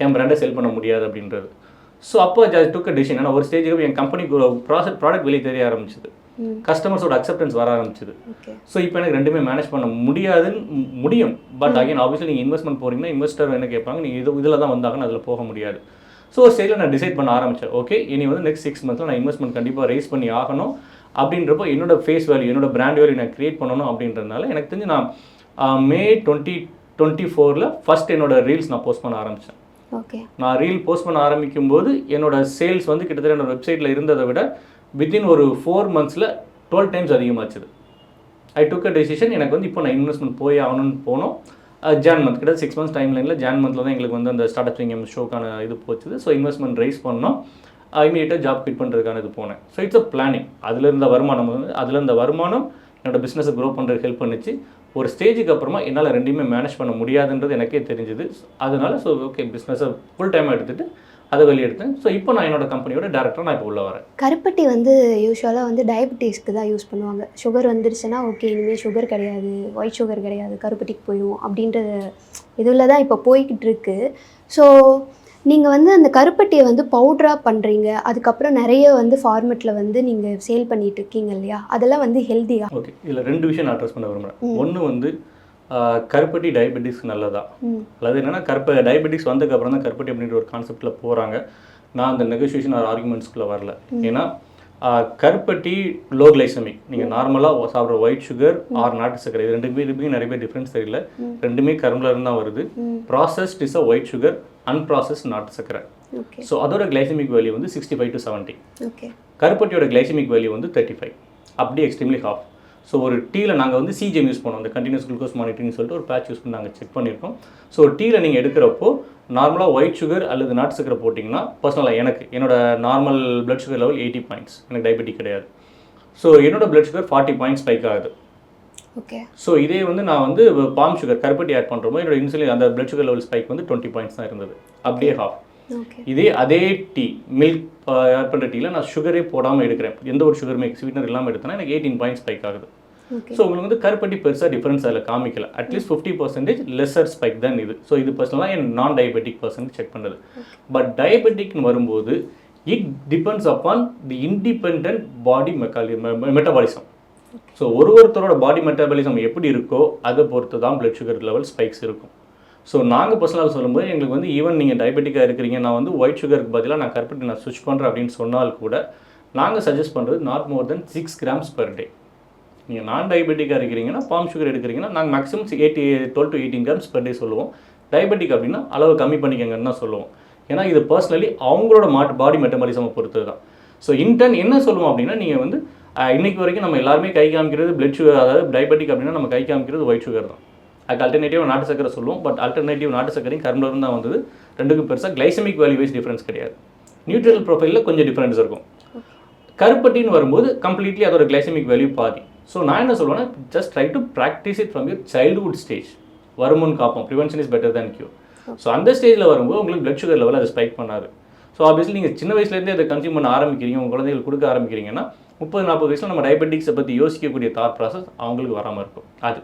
என் பிராண்டை செல் பண்ண முடியாது அப்படின்றது. ஸோ அப்போ டுக் அ டிசிஷன். ஏன்னா ஒரு ஸ்டேஜுக்கு என் கம்பெனிக்கு ப்ராடக்ட் வெளியே தெரிய ஆரம்பிச்சிது, கஸ்டமர்ஸோட அக்செப்டன்ஸ் வர ஆரம்பிச்சிது. ஸோ இப்போ எனக்கு ரெண்டுமே மேனேஜ் பண்ண முடியும். பட் அகைன் ஆப்வியஸ்லி நீங்கள் இன்வெஸ்ட்மெண்ட் போகிறீங்கன்னா இன்வெஸ்டர் என்ன கேட்பாங்க, நீங்கள் இதில் தான் வந்தாங்கன்னு அதில் போக முடியாது. ஸோ ஒரு ஸ்டேஜில் நான் டிசைட் பண்ண ஆரம்பித்தேன், ஓகே இனி வந்து நெக்ஸ்ட் 6 months நான் இன்வெஸ்ட்மெண்ட் கண்டிப்பாக ரைஸ் பண்ணி ஆகணும் அப்படின்றப்போ என்னோட ஃபேஸ் வேல்யூ, என்னோட பிராண்ட் வேல்யூ நான் க்ரியேட் பண்ணணும் அப்படின்றதுனால எனக்கு தெரிஞ்சு நான் May 2024 ஃபஸ்ட் என்னோட ரீல்ஸ் நான் போஸ்ட் பண்ண ஆரம்பித்தேன். ஓகே. நான் ரீல் போஸ்ட் பண்ண ஆரம்பிக்கும் போது என்னோட சேல்ஸ் வந்து கிட்டத்தட்ட என்னோட வெப்சைட்டில் இருந்ததை விட வித்தின் ஒரு 4 monthsல 12 times அதிகமாச்சுது. I took a decision. எனக்கு வந்து இப்போ நான் இன்வெஸ்ட்மெண்ட் போய் ஆகணும்னு போனோம். ஜான் மந்த் கிட்ட 6 months டைம்லைனில் ஜான் மந்தில் தான் எங்களுக்கு வந்து அந்த ஸ்டார்ட் அப் திங்கிங் ஷோக்கான இது போச்சுது. ஸோ இன்வெஸ்ட்மெண்ட் ரைஸ் பண்ணோம். இமீடியட்டாக ஜாப் குவிட் பண்ணுறதுக்கான இது போனேன். So it's a planning. அதில் இருந்த வருமானம் வந்து என்னோட பிஸ்னஸை க்ரோ பண்ணுறதுக்கு ஹெல்ப் பண்ணிச்சு. ஒரு ஸ்டேஜுக்கு அப்புறமா என்னால் ரெண்டையுமே மேனேஜ் பண்ண முடியாதுன்றது எனக்கே தெரிஞ்சுது. அதனால ஸோ ஓகே பிஸ்னஸை ஃபுல் டைமாக எடுத்துகிட்டு அதை வெளியே எடுத்தேன். ஸோ இப்போ நான் என்னோட கம்பெனியோட டேரக்டராக நான் இப்போ உள்ள வரேன். கருப்பட்டி வந்து யூஸ்வலாக வந்து டயபெட்டிஸ்க்கு தான் யூஸ் பண்ணுவாங்க. சுகர் வந்துருச்சுன்னா ஓகே இனிமேல் சுகர் கிடையாது, ஒயிட் சுகர் கிடையாது, கருப்பட்டிக்கு போயிடும் அப்படின்ற இதில் தான் இப்போ போய்கிட்டு இருக்கு. ஸோ நீங்கள் வந்து அந்த கருப்பட்டியை வந்து பவுடராக பண்ணுறீங்க, அதுக்கப்புறம் நிறைய வந்து ஃபார்மெட்டில் வந்து நீங்கள் சேல் பண்ணிட்டு இருக்கீங்க இல்லையா, அதெல்லாம் வந்து ஹெல்த்தியாக? ஓகே, இதில் 2 விஷயம் நான் அட்ரஸ் பண்ண விரும்புகிறேன். ஒன்று வந்து கருப்பட்டி டயபெட்டிக்ஸ்க்கு நல்லதா, அதாவது என்னென்னா டயபெட்டிக்ஸ் வந்ததுக்கப்புறம் தான் கருப்பட்டி அப்படின்ற ஒரு கான்செப்டில் போகிறாங்க. நான் அந்த நெகோசியேஷன் ஆர் ஆர்குமெண்ட்ஸ்குள்ளே வரல. ஏன்னா கருப்பட்டி லோ கிளைசமிக், நீங்கள் நார்மலாக சாப்பிட்ற ஒயிட் சுகர் ஆர் நாட்டு சக்கரை, இது ரெண்டுமே நிறைய பேர் டிஃப்ரென்ஸ் தெரியல. ரெண்டுமே கரும்புல இருந்து தான் வருது. Processed is a white sugar, unprocessed நாட்டு சக்கரை. ஸோ அதோட கிளைசமிக் வேல்யூ வந்து 65 to 70. கருப்பட்டியோட கிளைசமிக் வேல்யூ வந்து 35, அப்படியே எக்ஸ்ட்ரீம்லி ஹாஃப். ஸோ ஒரு டீயில் நாங்கள் வந்து சிஜிஎம் யூஸ் பண்ணோம், அந்த கண்டினியூஸ் குளுக்கோஸ் மானிட்டரிங் சொல்லிட்டு ஒரு பேட்ச் யூஸ் பண்ணி நாங்கள் செக் பண்ணியிருக்கோம். ஸோ டீயில் நீங்கள் எடுக்கிறப்போ நார்மலாக ஒயிட் சுகர் அல்லது நாட்டு சக்கரை போட்டிங்கன்னா, பர்சனலாக என்னோட normal blood sugar level 80 points, எனக்கு டயபெட்டிக் கிடையாது. ஸோ என்னோட பிளட் சுகர் 40 points ஸ்பைக் ஆகுது. ஓகே. ஸோ இதே வந்து நான் வந்து பாம் சுகர் கருப்பட்டி ஆட் பண்ணுறோமோ என்னோட இன்சுலின் அந்த பிளட் சுகர் லெவல் ஸ்பைக் வந்து 20 points தான் இருந்தது, அப்படியே ஹாஃப். அதே டீ மில்க் ஆட் பண்ணுற டீயில் நான் சுகரே போடாமல் எடுக்கிறேன், எந்த ஒரு சுகருமே ஸ்வீட்னர் இல்லாமல் எடுத்தேன்னா எனக்கு 18 points ஸ்பைக் ஆகுது. ஸோ உங்களுக்கு வந்து கருப்பட்டி பெருசாக டிஃபரன்ஸ் அதில் காமிக்கல. அட்லீஸ்ட் 50% லெஸர் ஸ்பைக் தான் இது. ஸோ இது பர்சனலாக என் நான் டயபெட்டிக் பர்சன் செக் பண்ணுறது. பட் டயபெட்டிக்னு வரும்போது it depends upon the independent body metabolism. So ஒருத்தரோட பாடி மெட்டபாலிசம் எப்படி இருக்கோ அதை பொறுத்து தான் பிளட் சுகர் லெவல் ஸ்பைக்ஸ் இருக்கும். ஸோ நாங்கள் பர்சனலாக சொல்லும்போது எங்களுக்கு வந்து ஈவன் நீங்கள் டயபெட்டிக்காக இருக்கிறீங்க, நான் வந்து ஒயிட் சுகருக்கு பதிலாக நான் கருப்பட்டி நான் ஸ்விட்ச் பண்ணுறேன் அப்படின்னு சொன்னால் கூட நாங்கள் சஜஸ்ட் பண்ணுறது not more then 6 grams per day. நீங்கள் நான் டயபெட்டிக்காக இருக்கிறீங்கன்னா பாம் சுகர் எடுக்கிறீங்கன்னா நாங்கள் maximum 12 to 18 grams per day சொல்லுவோம். டயபெட்டிக் அப்படின்னா அளவு கம்மி பண்ணிக்கங்கன்னு தான் சொல்லுவோம். ஏன்னா இது பர்சனலி அவங்களோட பாடி மெட்டபாலிசமை பொறுத்தது தான். ஸோ இன்டர்ன் என்ன சொல்லுவோம் அப்படின்னா, நீங்கள் வந்து இன்றைக்கு வரைக்கும் நம்ம எல்லாருமே கை காமிக்கிறது பிளட் சுகர், அதாவது டயபெட்டிக் அப்படின்னா நம்ம கை காமிக்கிறது ஒயிட் சுகர் தான். அதுக்கு அல்டர்னேட்டிவ் நாட்டு சக்கரை சொல்லுவோம். பட் அல்டர்னேட்டிவ் நாட்டு சக்கரையும் கரும்புலேருந்து தான் வந்தது. ரெண்டுக்கும் பெருசாக கிளைசமிக் வேல்யூ வைஸ் டிஃப்ரென்ஸ் கிடையாது. நியூட்ரல் ப்ரொஃபைலில் கொஞ்சம் டிஃப்ரென்ஸ் இருக்கும். கருப்பட்டின்னு வரும்போது கம்ப்ளீட்லி அதோட கிளைசமிக் வேல்யூ பாதி. ஸோ நான் என்ன சொல்லுவேன்னா, just try to practice it from your childhood stage. வருமுன் காப்போம், prevention is better than cure. So அந்த ஸ்டேஜில் வரும்போது உங்களுக்கு பிளட் சுகர் லெவல் அது ஸ்பைக் பண்ணாது. ஸோ ஆப்வியஸ்லி நீங்கள் சின்ன வயசுலேருந்தே அதை கன்சியூம் பண்ண ஆரம்பிக்கிறீங்க, உங்கள் குழந்தைகளுக்கு கொடுக்க ஆரம்பிக்கிறீங்கன்னா 30-40 வயசில் நம்ம டயபெட்டிக்ஸை பற்றி யோசிக்கக்கூடிய தாட் ப்ராசஸ் அவங்களுக்கு வராமல் இருக்கும். அது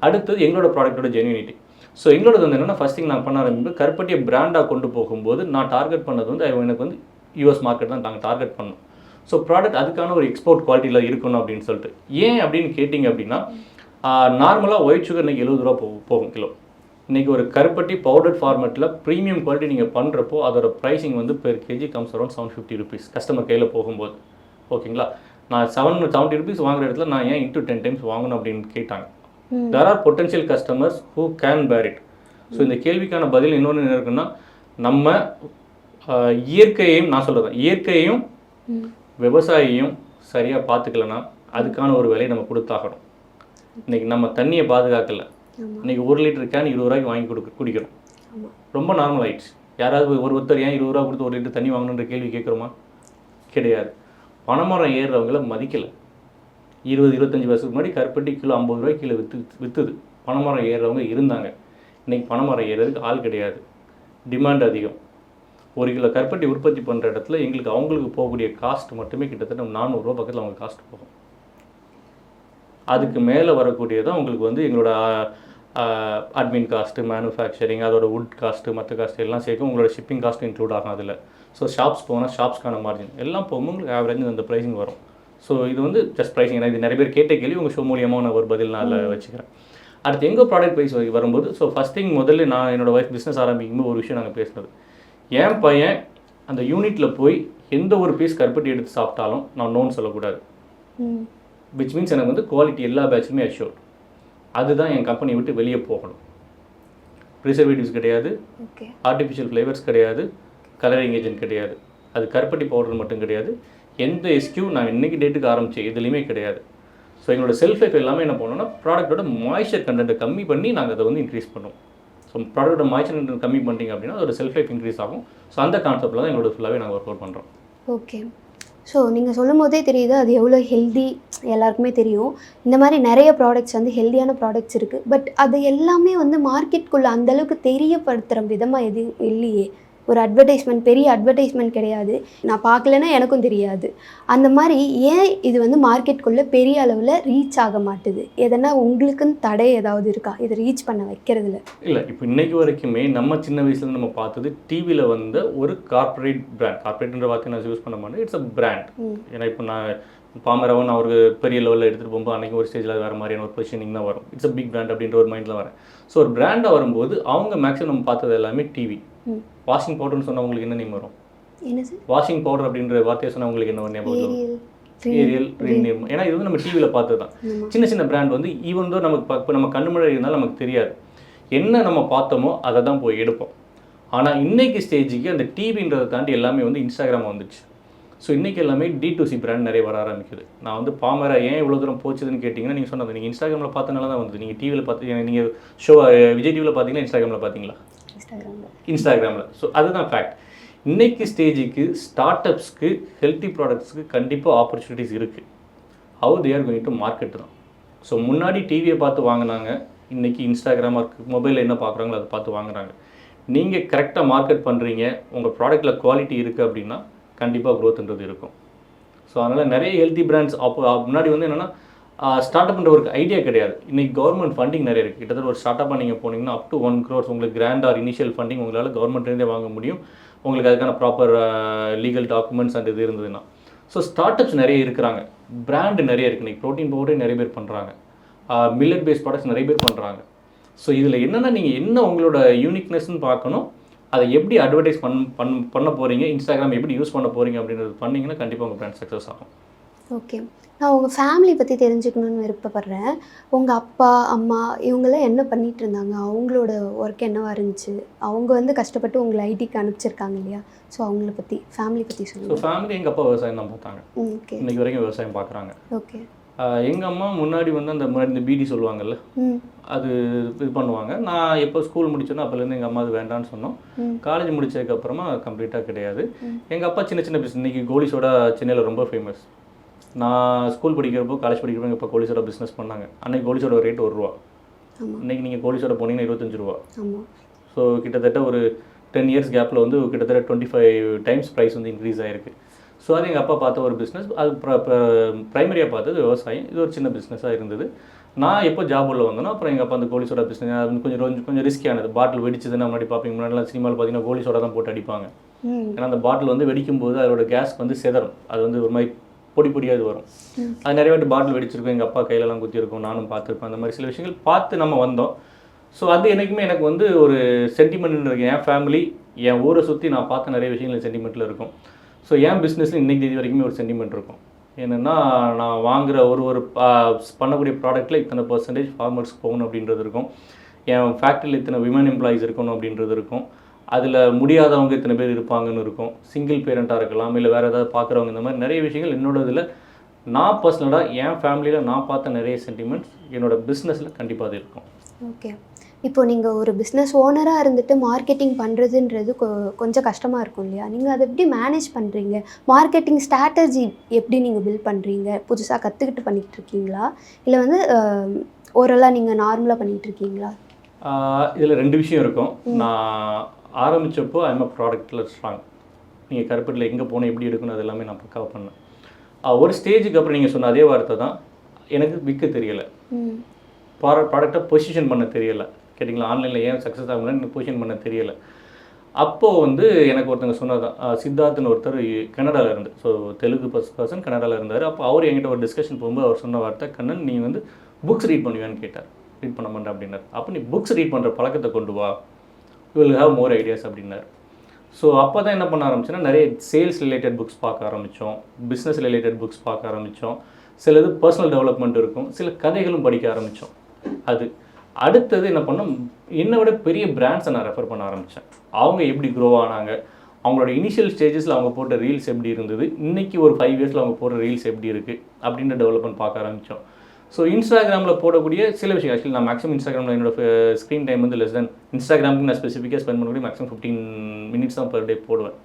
அடுத்தது எங்களோட ப்ராடக்ட்டோட ஜென்யூனிட்டி. ஸோ எங்களோட வந்து என்னென்னா, ஃபஸ்ட் திங் நான் பண்ண ஆரம்பிப்பேன், கருப்பட்டியை பிராண்டாக கொண்டு போகும்போது நான் டார்கெட் பண்ணது வந்து எனக்கு வந்து யூஎஸ் மார்க்கெட் தான் நாங்கள் டார்கெட் பண்ணோம். ஸோ ப்ராடக்ட் அதுக்கான ஒரு எக்ஸ்போர்ட் குவாலிட்டியில் இருக்கணும் அப்படின்னு சொல்லிட்டு. ஏன் அப்படின்னு கேட்டிங்க அப்படின்னா, நார்மலாக ஒயிட் சுகர் இன்றைக்கி 70 ரூபா போகும் கிலோ. இன்றைக்கி ஒரு கருப்பட்டி பவுடர் ஃபார்மெட்டில் ப்ரீமியம் குவாலிட்டி நீங்கள் பண்ணுறப்போ அதோட ப்ரைஸிங் வந்து per KG comes around 750 rupees customer கையில் போகும்போது. ஓகேங்களா, நான் 770 rupees வாங்குற இடத்துல நான் ஏன் into 10 times வாங்கணும் அப்படின்னு கேட்டாங்க. There are potential customers who can bear it. So இந்த கேள்விக்கான பதில் இன்னொன்று என்ன இருக்குன்னா, நம்ம இயற்கையையும், நான் சொல்கிறேன் இயற்கையையும் விவசாயியையும் சரியாக பார்த்துக்கலன்னா அதுக்கான ஒரு விலையை நம்ம கொடுத்தாகணும். இன்றைக்கி நம்ம தண்ணியை பாதுகாக்கலை, இன்றைக்கி 1 லிட்டர் கேன் 20 ரூபாய்க்கு வாங்கி குடிக்கிறோம். ரொம்ப நார்மல் ஆயிடுச்சு. யாராவது ஒருத்தர் ஏன் 20 ரூபா கொடுத்து 1 லிட்டர் தண்ணி வாங்கணுன்ற கேள்வி கேட்குறோமா? கிடையாது. பனைமரம் ஏறுறவங்கள மதிக்கலை. 20-25 வருஷத்துக்கு முன்னாடி கருப்பட்டி கிலோ 50 ரூபாய்க்கு கீழே விற்றுது. பனைமரம் ஏறுறவங்க இருந்தாங்க. இன்றைக்கி பனைமரம் ஏறுறதுக்கு ஆள் கிடையாது, டிமாண்ட் அதிகம். 1 கிலோ கருப்பட்டி உற்பத்தி பண்ணுற இடத்துல அவங்களுக்கு போகக்கூடிய காஸ்ட் மட்டுமே கிட்டத்தட்ட 400 ரூபா பக்கத்தில் அவங்க காஸ்ட் போகும். அதுக்கு மேலே வரக்கூடியதான் உங்களுக்கு வந்து எங்களோட அட்மின் காஸ்ட்டு, மேனுஃபேக்சரிங், அதோட வுட் காஸ்ட்டு, மற்ற காஸ்ட்டு எல்லாம் சேர்க்கும். உங்களோட ஷிப்பிங் காஸ்ட்டு இன்க்ளூட் ஆகும் அதில். ஸோ ஷாப்ஸ் போனால் ஷாப்ஸ்க்கான மார்ஜின் எல்லாம் போகும்போது உங்களுக்கு ஆவரேஜ் அந்த ப்ரைஸிங் வரும். ஸோ இது வந்து ஜஸ்ட் ப்ரைஸிங். இது நிறைய பேர் கேட்ட கேள்வி, உங்கள் ஷோ மூலியமாக நான் ஒரு பதில் நான் அதில் வச்சுக்கிறேன். அடுத்து எங்கள் ப்ராடக்ட் ப்ரைஸ் வரும்போது, ஸோ ஃபஸ்ட் திங் முதல்ல நான் என்னோட ஒய்ஃப் பிஸ்னஸ் ஆரம்பிக்கும்போது ஒரு விஷயம் நாங்கள் பேசுனது, என் பையன் அந்த யூனிட்டில் போய் எந்த ஒரு பீஸ் கருப்பட்டி எடுத்து சாப்பிட்டாலும் நான் நோன்னு சொல்லக்கூடாது. விச் மீன்ஸ் எனக்கு வந்து குவாலிட்டி எல்லா பேட்சுமே அஷ்யூர்ட். அதுதான் என் கம்பெனியை விட்டு வெளியே போகணும். ப்ரிசர்வேட்டிவ்ஸ் கிடையாது, ஓகே ஆர்டிஃபிஷியல் ஃப்ளேவர்ஸ் கிடையாது, கலரிங் ஏஜென்ட் கிடையாது, அது கருப்பட்டி பவுடர் மட்டும் கிடையாது. எந்த எஸ்கியூ நான் இன்றைக்கி டேட்டுக்கு ஆரம்பித்தேன் எதுலேயுமே கிடையாது. ஸோ எங்களோட செல்ஃப் லைஃப் எல்லாமே என்ன பண்ணோம்னா ப்ராடக்ட்டோட மாய்ஸ்சர் கண்டென்ட்டை கம்மி பண்ணி நாங்கள் அதை வந்து இன்க்ரீஸ் பண்ணுவோம். ஸோ ப்ராடக்ட்டோட மாய்ஸ்சர் கண்டென்ட் கம்மி பண்ணிட்டீங்க அப்படின்னா அதோட செல்ஃப் லைஃப் இன்க்ரீஸ் ஆகும். ஸோ அந்த கான்செப்ட்டில் தான் எங்களோட ஃபுல்லாகவே நாங்கள் ஒர்க் அவுட் பண்ணுறோம். ஓகே. ஸோ நீங்கள் சொல்லும் போதே தெரியுது அது எவ்வளோ ஹெல்தி, எல்லாருக்குமே தெரியும். இந்த மாதிரி நிறைய ப்ராடக்ட்ஸ் வந்து ஹெல்தியான ப்ராடக்ட்ஸ் இருக்குது. பட் அது எல்லாமே வந்து மார்க்கெட்டுக்குள்ளே அந்தளவுக்கு தெரியப்படுத்துகிற விதமாக எதுவும் இல்லையே. ஒரு அட்வர்டைஸ்மெண்ட், பெரிய அட்வர்டைஸ்மெண்ட் கிடையாது. நான் பார்க்கலன்னா எனக்கும் தெரியாது. அந்த மாதிரி ஏன் இது வந்து மார்க்கெட்டுக்குள்ளே பெரிய அளவில் ரீச் ஆக மாட்டுது? எதனா உங்களுக்குன்னு தடை ஏதாவது இருக்கா இதை ரீச் பண்ண வைக்கிறதுல? இல்லை, இப்போ இன்றைக்கு வரைக்குமே நம்ம சின்ன வயசுலேருந்து நம்ம பார்த்தது டிவியில் வந்த ஒரு கார்ப்பரேட் பிராண்ட். கார்ப்பரேட்ன்ற வார்த்தை நான் யூஸ் பண்ண மாட்டேன். It's a brand. ஏன்னா இப்போ நான் பாமரவன் அவருக்கு பெரிய லெவலில் எடுத்துகிட்டு போகும்போது அன்றைக்கி ஒரு ஸ்டேஜில் வேறு மாதிரியான ஒரு பொசிஷனிங் தான் வரும். இட்ஸ் அ பிக் பிராண்ட் அப்படின்ற ஒரு மைண்டில் வரேன். ஸோ ஒரு பிராண்டாக வரும்போது அவங்க மேக்ஸிமம் நம்ம பார்த்தது எல்லாமே டிவி. வாஷிங் பவுடர்னு சொன்னால் உங்களுக்கு என்ன நேம் வரும்? வாஷிங் பவுடர் அப்படின்ற வார்த்தையை சொன்னால் உங்களுக்கு என்ன ஞாபகம் வரும்? ஏரியல், ரின்னேம். ஏன்னா இது வந்து நம்ம டிவியில் பார்த்தது தான். சின்ன சின்ன பிராண்ட் வந்து ஈவன் தான் நமக்கு இப்போ நம்ம கண்ணு முன்னாடி இருந்தாலும் நமக்கு தெரியாது. என்ன நம்ம பார்த்தோமோ அதை தான் போய் எடுப்போம். ஆனால் இன்றைக்கி ஸ்டேஜுக்கு அந்த டிவின்றதை தாண்டி எல்லாமே வந்து இன்ஸ்டாகிராம் வந்துச்சு. ஸோ இன்றைக்கி எல்லாமே D2C பிராண்ட் நிறைய வர ஆரம்பிக்குது. நான் வந்து பாமர ஏன் இவ்வளோ தூரம் போச்சுதுன்னு கேட்டிங்கன்னா நீங்கள் சொன்னது நீங்கள் இன்ஸ்டாகிராமில் பார்த்தனால தான் வந்து நீங்கள் டிவியில் பார்த்து நீங்கள் விஜய் டிவியில் பார்த்தீங்கன்னா இன்ஸ்டாகிராமில் பார்த்தீங்களா? இன்ஸ்டாகிராமில். ஸோ அதுதான் ஃபேக்ட். இன்றைக்கி ஸ்டேஜுக்கு ஸ்டார்ட் அப்ஸ்க்கு ஹெல்த்தி ப்ராடக்ட்ஸ்க்கு கண்டிப்பாக ஆப்பர்ச்சுனிட்டிஸ் இருக்குது. How they are going to market தான். ஸோ முன்னாடி டிவியை பார்த்து வாங்கினாங்க, இன்றைக்கி இன்ஸ்டாகிராமாக இருக்குது, மொபைலில் என்ன பார்க்குறாங்களோ அதை பார்த்து வாங்குறாங்க. நீங்கள் கரெக்டாக மார்க்கெட் பண்ணுறீங்க, உங்கள் ப்ராடக்ட்டில் குவாலிட்டி இருக்குது அப்படின்னா கண்டிப்பாக க்ரோத்ன்றது இருக்கும். ஸோ அதனால் நிறைய ஹெல்த்தி பிராண்ட்ஸ் முன்னாடி வந்து என்னென்னா ஸ்டார்ட் அப்ன்ற ஒரு ஐடியா கிடையாது. இன்றைக்கி கவர்மெண்ட் ஃபண்டிங் நிறைய இருக்குது. கிட்டத்தட்ட ஒரு ஸ்டார்ட் அப்பாக நீங்கள் போனீங்கன்னா அப் டு 1 crore உங்களுக்கு கிராண்ட் ஆர் இனிஷியல் ஃபண்டிங் உங்களால் கவர்மெண்ட்லேருந்தே வாங்க முடியும். உங்களுக்கு அதுக்கான ப்ராப்பர் லீகல் டாக்குமெண்ட்ஸ் அண்ட் இது இருந்ததுன்னா. ஸோ ஸ்டார்ட் அப்ஸ் நிறைய இருக்கிறாங்க, பிராண்டு நிறைய இருக்குது. இன்றைக்கி ப்ரோட்டீன் பவுடரே நிறைய பேர் பண்ணுறாங்க, மில்லட் பேஸ்ட் ப்ராடக்ட்ஸ் நிறைய பேர் பண்ணுறாங்க. ஸோ இதில் என்னென்னா நீங்கள் என்ன உங்களோட யூனிக்னஸ்ன்னு பார்க்கணும். அதை எப்படி அட்வர்டைஸ் பண்ண போகிறீங்க, இன்ஸ்டாகிராம் எப்படி யூஸ் பண்ண போகிறீங்க அப்படின்றது பண்ணிங்கன்னா கண்டிப்பாக உங்கள் பிராண்ட் சக்ஸஸ் ஆகும். ஓகே. நான் உங்கள் ஃபேமிலி பற்றி தெரிஞ்சுக்கணுன்னு விருப்பப்படுறேன். உங்கள் அப்பா, அம்மா இவங்களாம் என்ன பண்ணிகிட்டு இருந்தாங்க? அவங்களோட ஒர்க் என்னவாக இருந்துச்சு? அவங்க வந்து கஷ்டப்பட்டு உங்களை ஐடிக்கு அனுப்பிச்சிருக்காங்க இல்லையா? ஸோ அவங்கள பற்றி, ஃபேமிலி பற்றி சொல்லுங்கள். ஸோ ஃபேமிலி எங்கள் அப்பா விவசாயம் தான் பார்த்தாங்க. ஓகே. இன்றைக்கி வரைக்கும் விவசாயம் பார்க்குறாங்க. ஓகே. எங்கள் அம்மா முன்னாடி வந்து அந்த முன்னாடி இந்த பீடி சொல்லுவாங்கல்ல, அது இது பண்ணுவாங்க. நான் எப்போ ஸ்கூல் முடிச்சோன்னா அப்போலேருந்து எங்கள் அம்மா அது வேண்டான்னு சொன்னோம். காலேஜ் முடிச்சதுக்கப்புறமா கம்ப்ளீட்டாக கிடையாது. எங்கள் அப்பா சின்ன சின்ன பிஸ்னஸ். இன்றைக்கி கோலி சோடா சென்னையில் ரொம்ப ஃபேமஸ். நான் ஸ்கூல் படிக்கிறப்போ, காலேஜ் படிக்கிறப்போ எங்கள் அப்பா கோலி சோடா பிஸ்னஸ் பண்ணாங்க. அன்றைக்கி கோலி சோடா ரேட் ₹1. இன்றைக்கி நீங்கள் கோலி சோடா போனீங்கன்னா ₹25. ஸோ கிட்டத்தட்ட ஒரு 10 years கேப்பில் வந்து கிட்டத்தட்ட 25 times ப்ரைஸ் வந்து இன்க்ரீஸ் ஆகிருக்கு. ஸோ அது எங்கள் அப்பா பார்த்த ஒரு பிஸ்னஸ். அது ப்ரைமரியாக பார்த்தது விவசாயம். இது ஒரு சின்ன பிஸ்னஸாக இருந்தது. நான் எப்போ ஜாப் உள்ள வந்தேனோ அப்புறம் எங்கள் அப்பா அந்த கோலி சோடா பிஸ்னஸ் அது கொஞ்சம் ரிஸ்கியானது. பாட்டில் வெடிச்சதுன்னா முன்னாடி பார்ப்பீங்க, முன்னாடிலாம் சினிமாவில் பார்த்தீங்கன்னா கோலி சோடா தான் போட்டு அடிப்பாங்க. ஏன்னா அந்த பாட்டில் வந்து வெடிக்கும் போது அதோட கேஸ் வந்து செதறும். அது வந்து ஒரு மாதிரி பொடி பொடியாக வரும். அது நிறைய வாட்டி பாட்டில் வெடிச்சிருக்கும், எங்கள் அப்பா கையிலலாம் குத்திருக்கும், நானும் பார்த்துருப்பேன். அந்த மாதிரி சில விஷயங்கள் பார்த்து நம்ம வந்தோம். ஸோ அது என்றைக்குமே எனக்கு வந்து ஒரு சென்டிமெண்ட் இருக்குது. என் ஃபேமிலி, என் ஊரை சுற்றி நான் பார்த்த நிறைய விஷயங்கள் சென்டிமெண்ட்டில் இருக்கும். ஸோ என் பிஸ்னஸில் இன்றைக்கி தேதி வரைக்குமே ஒரு சென்டிமெண்ட் இருக்கும். என்னென்னா நான் வாங்குகிற ஒரு பண்ணக்கூடிய ப்ராடக்ட்டில் இத்தனை % ஃபார்மர்ஸ்க்கு போகணும் அப்படின்றது இருக்கும். என் ஃபேக்ட்ரியில் இத்தனை விமன் எம்ப்ளாயிஸ் இருக்கணும் அப்படின்றது இருக்கும். அதில் முடியாதவங்க இத்தனை பேர் இருப்பாங்கன்னு இருக்கும். சிங்கிள் பேரண்ட்டாக இருக்கலாம், இல்லை வேறு ஏதாவது பார்க்குறவங்க. இந்த மாதிரி நிறைய விஷயங்கள் என்னோட இதில் நான் பர்சனலாக என் ஃபேமிலியில் நான் பார்த்த நிறைய சென்டிமெண்ட்ஸ் என்னோடய பிஸ்னஸில் கண்டிப்பாக அது இருக்கும். ஓகே. இப்போது நீங்கள் ஒரு பிஸ்னஸ் ஓனராக இருந்துட்டு மார்க்கெட்டிங் பண்ணுறதுன்றது கொஞ்சம் கஷ்டமாக இருக்கும் இல்லையா? நீங்கள் அதை எப்படி மேனேஜ் பண்ணுறீங்க? மார்க்கெட்டிங் ஸ்ட்ராட்டஜி எப்படி நீங்கள் பில்ட் பண்ணுறீங்க? புதுசாக கற்றுக்கிட்டு பண்ணிகிட்டு இருக்கீங்களா, இல்லை வந்து ஓரளவு நீங்கள் நார்மலாக பண்ணிகிட்டு இருக்கீங்களா? இதில் 2 விஷயம் இருக்கும். நான் ஆரம்பித்தப்போ ஐம் அ ப்ராடக்ட்டில் ஸ்ட்ராங். நீங்கள் கருப்பட்டில் எங்கே போனால் எப்படி எடுக்கணும் அது எல்லாமே நான் பக்காவாக பண்ணேன். ஒரு ஸ்டேஜுக்கு அப்புறம் நீங்கள் சொன்ன அதே வார்த்தை தான், எனக்கு விற்க தெரியலை, ப்ராடக்டை பொசிஷன் பண்ண தெரியலை. கேட்டிங்களா, ஆன்லைனில் ஏன் சக்ஸஸ் ஆகலன்னு எனக்கு பொசிஷன் பண்ண தெரியலை. அப்போது வந்து எனக்கு ஒருத்தங்க சொன்னதான், சித்தார்த்னு ஒருத்தர் கனடாவில் இருந்து, ஸோ தெலுங்கு பர்சன் கனடாவில் இருந்தார். அப்போ அவர் என்கிட்ட ஒரு டிஸ்கஷன் போகும்போது அவர் சொன்ன வார்த்தை, கண்ணன் நீ வந்து புக்ஸ் ரீட் பண்ணுவேன்னு கேட்டார். ரீட் பண்ண மாட்டேன் அப்படின்னார். அப்போ நீ புக்ஸ் ரீட் பண்ணுற பழக்கத்தை கொண்டு வா, you will have more ideas அப்படின்னார். ஸோ அப்போ தான் என்ன பண்ண ஆரம்பிச்சோன்னா நிறைய சேல்ஸ் ரிலேட்டட் புக்ஸ் பார்க்க ஆரம்பித்தோம், பிஸ்னஸ் ரிலேட்டட் புக்ஸ் பார்க்க ஆரம்பித்தோம். சிலது பர்சனல் டெவலப்மெண்ட் இருக்கும், சில கதைகளும் படிக்க ஆரம்பித்தோம். அது அடுத்தது என்ன பண்ணோம், என்னை விட பெரிய பிராண்ட்ஸை நான் ரெஃபர் பண்ண ஆரம்பித்தேன். அவங்க எப்படி க்ரோ ஆனாங்க, அவங்களோட இனிஷியல் ஸ்டேஜஸில் அவங்க போட்ட ரீல்ஸ் எப்படி இருந்தது, இன்றைக்கி ஒரு 5 இயர்ஸில் அவங்க போடுற ரீல்ஸ் எப்படி இருக்குது அப்படின்ற டெவலப்மெண்ட் பார்க்க ஆரம்பித்தோம். ஸோ இன்ஸ்டாகிராமில் போடக்கூடிய சில விஷயம், ஆக்சுவலி நான் மேக்ஸிமம் இன்ஸ்டாகிராமில் என்னோட ஸ்க்ரீன் டைம் வந்து லெஸ் தென், இன்ஸ்டாகிராமுக்கு நான் ஸ்பெசிஃபிக்காக ஸ்பெண்ட் பண்ணக்கூடிய மேக்ஸிமம் 15 மினிட்ஸ் தான் பர் டே போடுவேன்.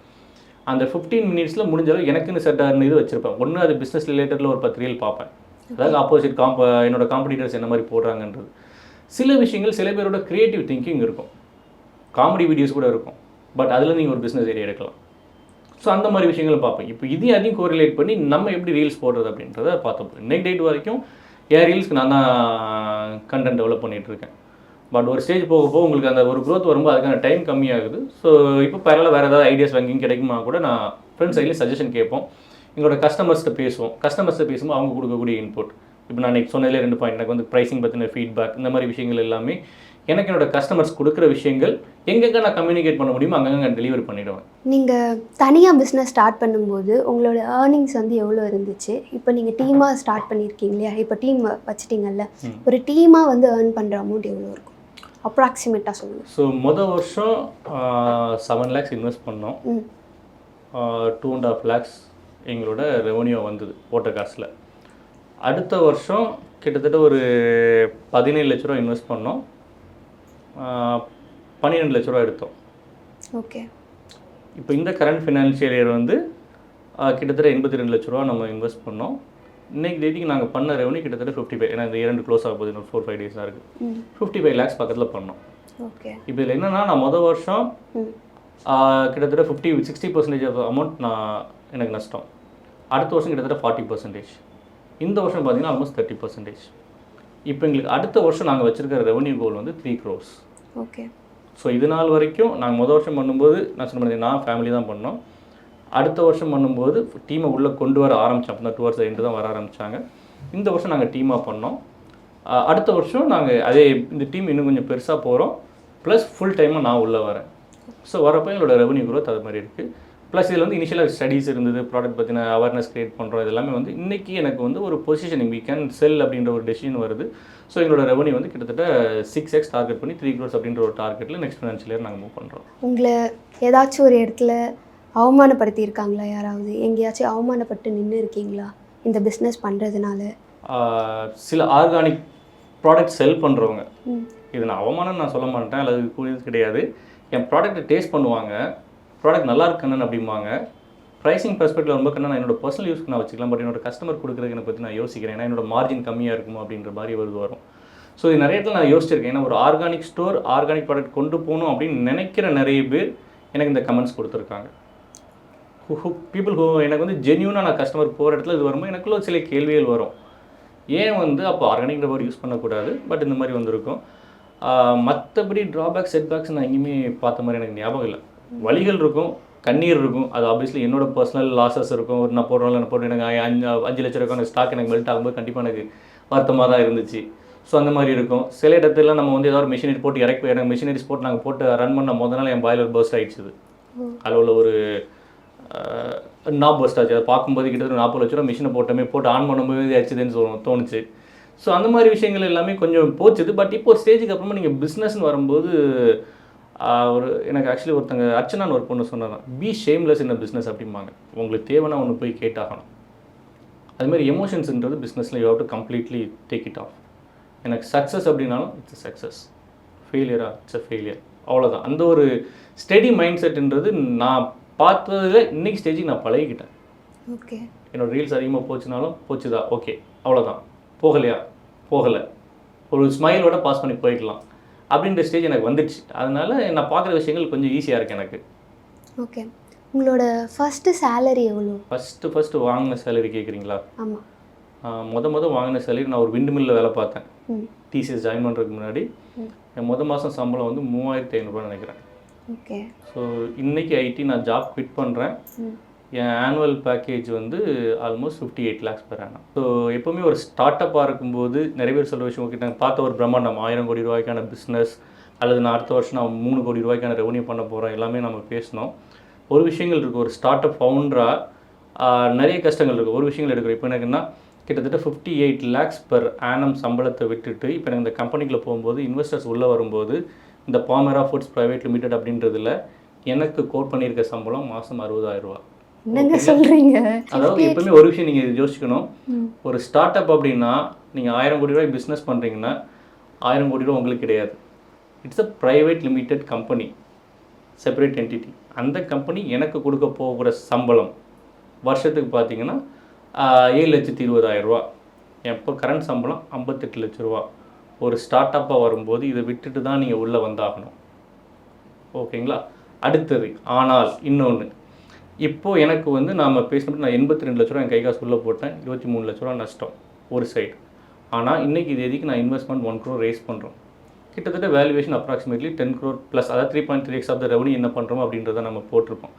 அந்த 15 மினிட்ஸில் முடிஞ்சாலும் எனக்குன்னு செட்டான இது வச்சுருப்பேன். ஒன்று அது பிஸ்னஸ் ரிலேட்டடில் ஒரு 10 ரீல் பார்ப்பேன், அதாவது ஆப்போசிட் என்னோட காம்படிட்டர்ஸ் என்ன மாதிரி போடுறாங்கன்றது. சில விஷயங்கள் சில பேரோட க்ரியேட்டிவ் திங்கிங் இருக்கும், காமெடி வீடியோஸ் கூட இருக்கும், பட் அதில் நீங்கள் ஒரு பிஸ்னஸ் ஐடியா எடுக்கலாம். ஸோ அந்த மாதிரி விஷயங்கள் பார்ப்பேன். இப்போ இதையும் அதையும் கோரிலேட் பண்ணி நம்ம எப்படி ரீல்ஸ் போடுறது அப்படின்றத பார்த்தோம். இன்னைக்கு டேட் வரைக்கும் என் ரீல்ஸ்க்கு நான் தான் கண்டென்ட் டெவலப் பண்ணிகிட்ருக்கேன். பட் ஒரு ஸ்டேஜ் போக போக உங்களுக்கு அந்த ஒரு க்ரோத் வரும்போது அதுக்கான டைம் கம்மியாகுது. ஸோ இப்போ பரவாயில்ல, வேறு ஏதாவது ஐடியாஸ் வாங்கியும் கிடைக்குமா கூட நான் ஃப்ரெண்ட்ஸ் சைட்லேயும் சஜஷன் கேட்போம். எங்களோட கஸ்டமர்ஸ்கிட்ட பேசும்போது அவங்க கொடுக்கக்கூடிய இன்புட், இப்போ நான் இன்றைக்கி சொன்னதிலே 2 பாயிண்ட், எனக்கு வந்து ப்ரைஸிங் பற்றின ஃபீட்பேக், இந்த மாதிரி விஷயங்கள் எல்லாமே எனக்கு என்னோட கஸ்டமர்ஸ் கொடுக்குற விஷயங்கள் எங்கெங்கே நான் கம்யூனிகேட் பண்ண முடியுமோ அங்கங்கே நான் டெலிவரி பண்ணிவிடுவேன். நீங்கள் தனியாக பிஸ்னஸ் ஸ்டார்ட் பண்ணும்போது உங்களோட ஏர்னிங்ஸ் வந்து எவ்வளோ இருந்துச்சு? இப்போ நீங்கள் டீமாக ஸ்டார்ட் பண்ணியிருக்கீங்க இல்லையா, இப்போ டீம் வச்சுட்டிங்கல்ல, ஒரு டீமாக வந்து ஏர்ன் பண்ணுற அமௌண்ட் எவ்வளோ இருக்கும் அப்ராக்சிமேட்டாக சொல்லுங்கள். ஸோ மொதல் வருஷம் 7 lakhs இன்வெஸ்ட் பண்ணோம். 2.5 lakhs எங்களோட ரெவன்யூ வந்தது போட்ட காசில். அடுத்த வருஷம் கிட்டத்தட்ட ஒரு 17 லட்ச ரூபா இன்வெஸ்ட் பண்ணோம், 12 லட்ச ரூபா எடுத்தோம். ஓகே. இப்போ இந்த கரண்ட் ஃபினான்ஷியல் இயர் வந்து கிட்டத்தட்ட 82 லட்ச ரூபா நம்ம இன்வெஸ்ட் பண்ணோம். இன்றைக்கி தேதிக்கு நாங்கள் பண்ண ரெவன்யூ கிட்டத்தட்ட 55, ஏன்னா இந்த 2 க்ளோஸ் ஆக போகுது, இன்னும் 4-5 days தான் இருக்குது. 55 lakhs பக்கத்தில் பண்ணோம். ஓகே. இப்போ இதில் என்னென்னா, நான் மொதல் வருஷம் கிட்டத்தட்ட 60% ஆஃப் அமௌண்ட் எனக்கு நஷ்டம். அடுத்த வருஷம் கிட்டத்தட்ட 40%. இந்த வருஷம் பார்த்தீங்கன்னா ஆல்மோஸ்ட் 30%. இப்போ எங்களுக்கு அடுத்த வருஷம் நாங்கள் வச்சுருக்கிற ரெவன்யூ கோல் வந்து 3 crores. ஓகே. ஸோ இது நாள் வரைக்கும் நாங்கள் மொதல் வருஷம் பண்ணும்போது நான் சொன்ன நான் ஃபேமிலி தான் பண்ணோம். அடுத்த வருஷம் பண்ணும்போது டீமை உள்ளே கொண்டு வர ஆரம்பித்தோம். அப்போ தான் டுவர்ட்ஸ் எண்டு தான் வர ஆரம்பித்தாங்க. இந்த வருஷம் நாங்கள் டீமாக பண்ணோம். அடுத்த வருஷம் நாங்கள் அதே இந்த டீம் இன்னும் கொஞ்சம் பெருசாக போகிறோம், ப்ளஸ் ஃபுல் டைமாக நான் உள்ளே வரேன். ஸோ வரப்போ எங்களோட ரெவன்யூ க்ரோத் அது மாதிரி இருக்குது. ப்ளஸ் இதில் வந்து இனிஷியலாக ஸ்டடீஸ் இருந்தது, ப்ராடக்ட் பற்றின அவேர்னஸ் க்ரியேட் பண்ணுறோம். இது எல்லாமே வந்து இன்றைக்கி எனக்கு வந்து ஒரு பொசிஷனிங், வி கேன் செல் அப்படின்ற ஒரு டெசிஷன் வருது. ஸோ எங்களோட ரெவன்யூ வந்து கிட்டத்தட்ட 6x டார்கெட் பண்ணி 3 crores அப்படின்ற ஒரு டார்கெட்டில் நெக்ஸ்ட் ஃபினான்ஷியல் இயர் நாங்கள் மூவ் பண்ணுறோம். உங்களை ஏதாச்சும் ஒரு இடத்துல அவமானப்படுத்தியிருக்காங்களா? யாராவது எங்கேயாச்சும் அவமானப்பட்டு நின்று இருக்கீங்களா இந்த பிஸ்னஸ் பண்ணுறதுனால? சில ஆர்கானிக் ப்ராடக்ட் செல் பண்ணுறவங்க, இது நான் அவமானம் நான் சொல்ல மாட்டேன், அல்லது கூடியது கிடையாது. என் ப்ராடக்ட்டை டேஸ்ட் பண்ணுவாங்க, ப்ராடக்ட் நல்லா இருக்குன்னு அப்படிம்பாங்க. ப்ரைஸிங் பெர்ஸ்பெக்டிவ் ரொம்ப கண்ணா நான் என்னோட பர்சனல் யூஸ்க்கு நான் வச்சுக்கலாம், பட் என்னோட கஸ்டமர் கொடுக்குறதுக்கு என்னை பற்றி நான் யோசிக்கிறேன், ஏன்னா என்னோட மார்ஜின் கம்மியாக இருக்குமோ அப்படின்ற மாதிரி வரும். ஸோ இது நிறைய இடத்துல நான் யோசிச்சிருக்கேன். ஏன்னா ஒரு ஆர்கானிக் ஸ்டோர் ஆர்கானிக் ப்ராடக்ட் கொண்டு போகணும் அப்படின்னு நினைக்கிற நிறைய பேர் எனக்கு இந்த கமெண்ட்ஸ் கொடுத்துருக்காங்க. பீப்புள் எனக்கு வந்து ஜென்யூனாக நான் கஸ்டமர் போகிற இடத்துல இது வரும்போது எனக்குள்ள சில கேள்விகள் வரும். ஏன் வந்து அப்போ ஆர்கானிக் வேர்டு யூஸ் பண்ணக்கூடாது, பட் இந்த மாதிரி வந்திருக்கும். மற்றபடி ட்ராபேக்ஸ் செட்பேக்ஸ் நான் எங்கேயுமே பார்த்த மாதிரி எனக்கு ஞாபகம் இல்லை. வழிகள் இருக்கும், கண்ணீர் இருக்கும், அது ஆப்வியஸ்லி என்னோட பர்சனல் லாஸஸ் இருக்கும். ஒரு நான் போட்டு எனக்கு 5 லட்ச ரூபாய்க்கான ஸ்டாக் எனக்கு மெல்ட் ஆகும்போது கண்டிப்பாக எனக்கு வருத்தமாக தான் இருந்துச்சு. ஸோ அந்த மாதிரி இருக்கும். சில இடத்துல நம்ம வந்து ஏதாவது மிஷினரி போட்டு எனக்கு மிஷினரிஸ் போட்டு நாங்கள் போட்டு ரன் பண்ண முதல் நாள் என் பாய்லர் பர்ஸ்ட் ஆகிடுச்சு. அதில் உள்ள ஒரு நாப் பர்ஸ்ட் ஆச்சு. அதை பார்க்கும்போது கிட்டத்தட்ட 40 லட்ச ரூபா மிஷினை போட்டு ஆன் பண்ணும்போது ஆச்சுதுன்னு தோணுச்சு. ஸோ அந்த மாதிரி விஷயங்கள் எல்லாமே கொஞ்சம் போச்சுது. பட் இப்போ ஒரு ஸ்டேஜுக்கு அப்புறமா நீங்கள் பிஸ்னஸ்ன்னு வரும்போது எனக்கு ஆக்சுவலி ஒருத்தங்க அர்ச்சனான்னு ஒரு பொண்ணு சொன்னாங்க, பி ஷேம்லெஸ் இன் பிஸ்னஸ் அப்படிம்பாங்க. உங்களுக்கு தேவைன்னா ஒன்று போய் கேட்டாகணும். அதுமாதிரி எமோஷன்ஸுன்றது பிஸ்னஸில் you have to completely take it off. எனக்கு சக்ஸஸ் அப்படின்னாலும் இட்ஸ் அ சக்ஸஸ், ஃபெயிலியரா இட்ஸ் அ ஃபெயிலியர், அவ்வளோதான். அந்த ஒரு ஸ்டெடி மைண்ட் செட்டுன்றது நான் பார்த்ததில் இன்றைக்கி ஸ்டேஜுக்கு நான் பழகிக்கிட்டேன். ஓகே. என்னோடய ரீல்ஸ் அதிகமாக போச்சுனாலும் போச்சுதா, ஓகே அவ்வளோதான். போகலையா போகலை, ஒரு ஸ்மைலோட பாஸ் பண்ணி போய்க்கலாம் அப்படின்ற ஸ்டேஜ் எனக்கு வந்துடுச்சு. அதனால் நான் பார்க்குற விஷயங்கள் கொஞ்சம் ஈஸியாக இருக்குது எனக்கு. ஓகே. உங்களோட ஃபஸ்ட்டு சேலரி எவ்வளோ? ஃபஸ்ட்டு வாங்கின சேலரி கேட்குறீங்களா? ஆமாம். மொதல் வாங்கின சேலரி, நான் ஒரு விண்டு மில்லில் வேலை பார்த்தேன். டிசிஎஸ் ஜாயின் பண்ணுறதுக்கு முன்னாடி என் மாதம் சம்பளம் வந்து 3500 நினைக்கிறேன். ஓகே. ஸோ இன்றைக்கி ஐடி நான் ஜாப் குவிட் பண்ணுறேன். என் ஆனுவல் பேக்கேஜ் வந்து almost 58 lakhs per annum. So எப்போவுமே ஒரு ஸ்டார்ட் அப்பாக இருக்கும்போது நிறைய பேர் சொல்ல விஷயம், ஓகே நான் பார்த்த ஒரு பிரம்மாண்டம் 1000 கோடி ரூபாய்க்கான பிஸ்னஸ், அல்லது நான் அடுத்த வருஷம் நான் 3 கோடி ரூபாய்க்கான ரெவன்யூ பண்ண போகிறேன், எல்லாமே நம்ம பேசினோம். ஒரு விஷயங்கள் இருக்குது, ஒரு ஸ்டார்ட் அப் ஃபவுண்டராக நிறைய கஷ்டங்கள் இருக்குது. ஒரு விஷயங்கள் எடுக்கிறோம். இப்போ எனக்குன்னா கிட்டத்தட்ட 58 lakhs per annum சம்பளத்தை விட்டுட்டு இப்போ எனக்கு இந்த கம்பெனிக்குள்ளே போகும்போது இன்வெஸ்டர்ஸ் உள்ளே வரும்போது இந்த பாமரா ஃபுட்ஸ் பிரைவேட் லிமிடெட் அப்படின்றதுல எனக்கு கோட் பண்ணியிருக்க சம்பளம் மாதம் 60,000 ரூபா. என்னங்க சொல்கிறீங்க? அதாவது எப்பவுமே ஒரு விஷயம் நீங்கள் யோசிக்கணும், ஒரு ஸ்டார்ட் அப் அப்படின்னா நீங்கள் 1000 கோடி ரூபாய் பிஸ்னஸ் பண்ணுறீங்கன்னா 1000 கோடி ரூபா உங்களுக்கு கிடையாது. It's a private limited company, separate entity. அந்த கம்பெனி எனக்கு கொடுக்க போகிற சம்பளம் வருஷத்துக்கு பார்த்தீங்கன்னா 7,20,000 ரூபா. எப்போ கரண்ட் சம்பளம் 58 லட்ச ரூபா. ஒரு ஸ்டார்ட் அப்பாக வரும்போது இதை விட்டுட்டு தான் நீங்கள் உள்ளே வந்தாகணும். ஓகேங்களா? அடுத்தது ஆனால் இன்னொன்று, இப்போது எனக்கு வந்து நாம் பேசினப்போ நான் 82 லட்ச ரூபா என் கை காசு உள்ளே போட்டேன், 23 லட்ச ரூபா நஷ்டம் ஒரு சைடு. ஆனால் இன்றைக்கி இது எதுக்கு நான் இன்வெஸ்ட்மெண்ட் 1 crore ரேஸ் பண்ணுறோம். கிட்டத்தட்ட வேல்யூவேஷன் அப்ராக்சிமேட்லி 10 crore ப்ளஸ், அதாவது 3.3x ஆஃப் த ரெவன்யூ என்ன பண்ணுறோமோ அப்படின்றத நம்ம போட்டிருப்போம்.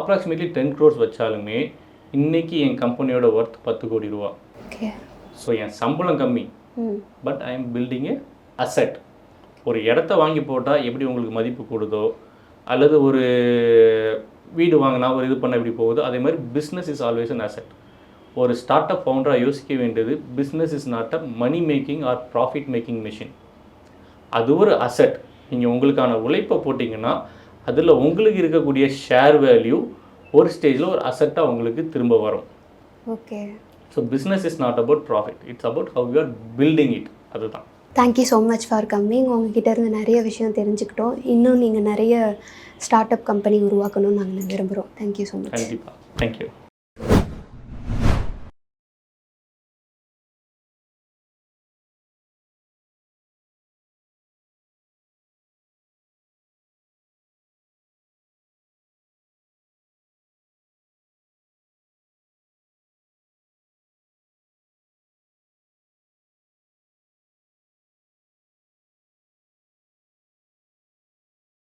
அப்ராக்சிமேட்லி 10 crores வச்சாலுமே இன்றைக்கி என் கம்பெனியோட ஒர்த் 10 கோடி ரூபா. ஸோ என் சம்பளம் கம்மி, but I am building A asset. ஒரு இடத்த வாங்கி போட்டால் எப்படி உங்களுக்கு மதிப்பு கூடுதோ, அல்லது ஒரு வீடு வாங்கினா ஒரு இது பண்ண எப்படி போகுதோ, அதே மாதிரி business is always an asset. ஒரு ஸ்டார்ட் அப் ஃபவுண்டராக யோசிக்க வேண்டியது, business is not a money making or profit making machine. அது ஒரு அசெட். நீங்கள் உங்களுக்கான உழைப்பை போட்டிங்கன்னா அதில் உங்களுக்கு இருக்கக்கூடிய ஷேர் வேல்யூ ஒரு ஸ்டேஜில் ஒரு அசெட்டாக உங்களுக்கு திரும்ப வரும். Okay. So business is not about profit, it's about how you are building it. அதுதான். Thank you so much for coming. உங்ககிட்ட இருந்து நிறைய விஷயம் தெரிஞ்சுக்கிட்டோம். இன்னும் நீங்கள் நிறைய ஸ்டார்ட் அப் கம்பெனி உருவாக்கணும்னு நாங்கள் விரும்புகிறோம். Thank you so much. கண்டிப்பாக. தேங்க்யூ.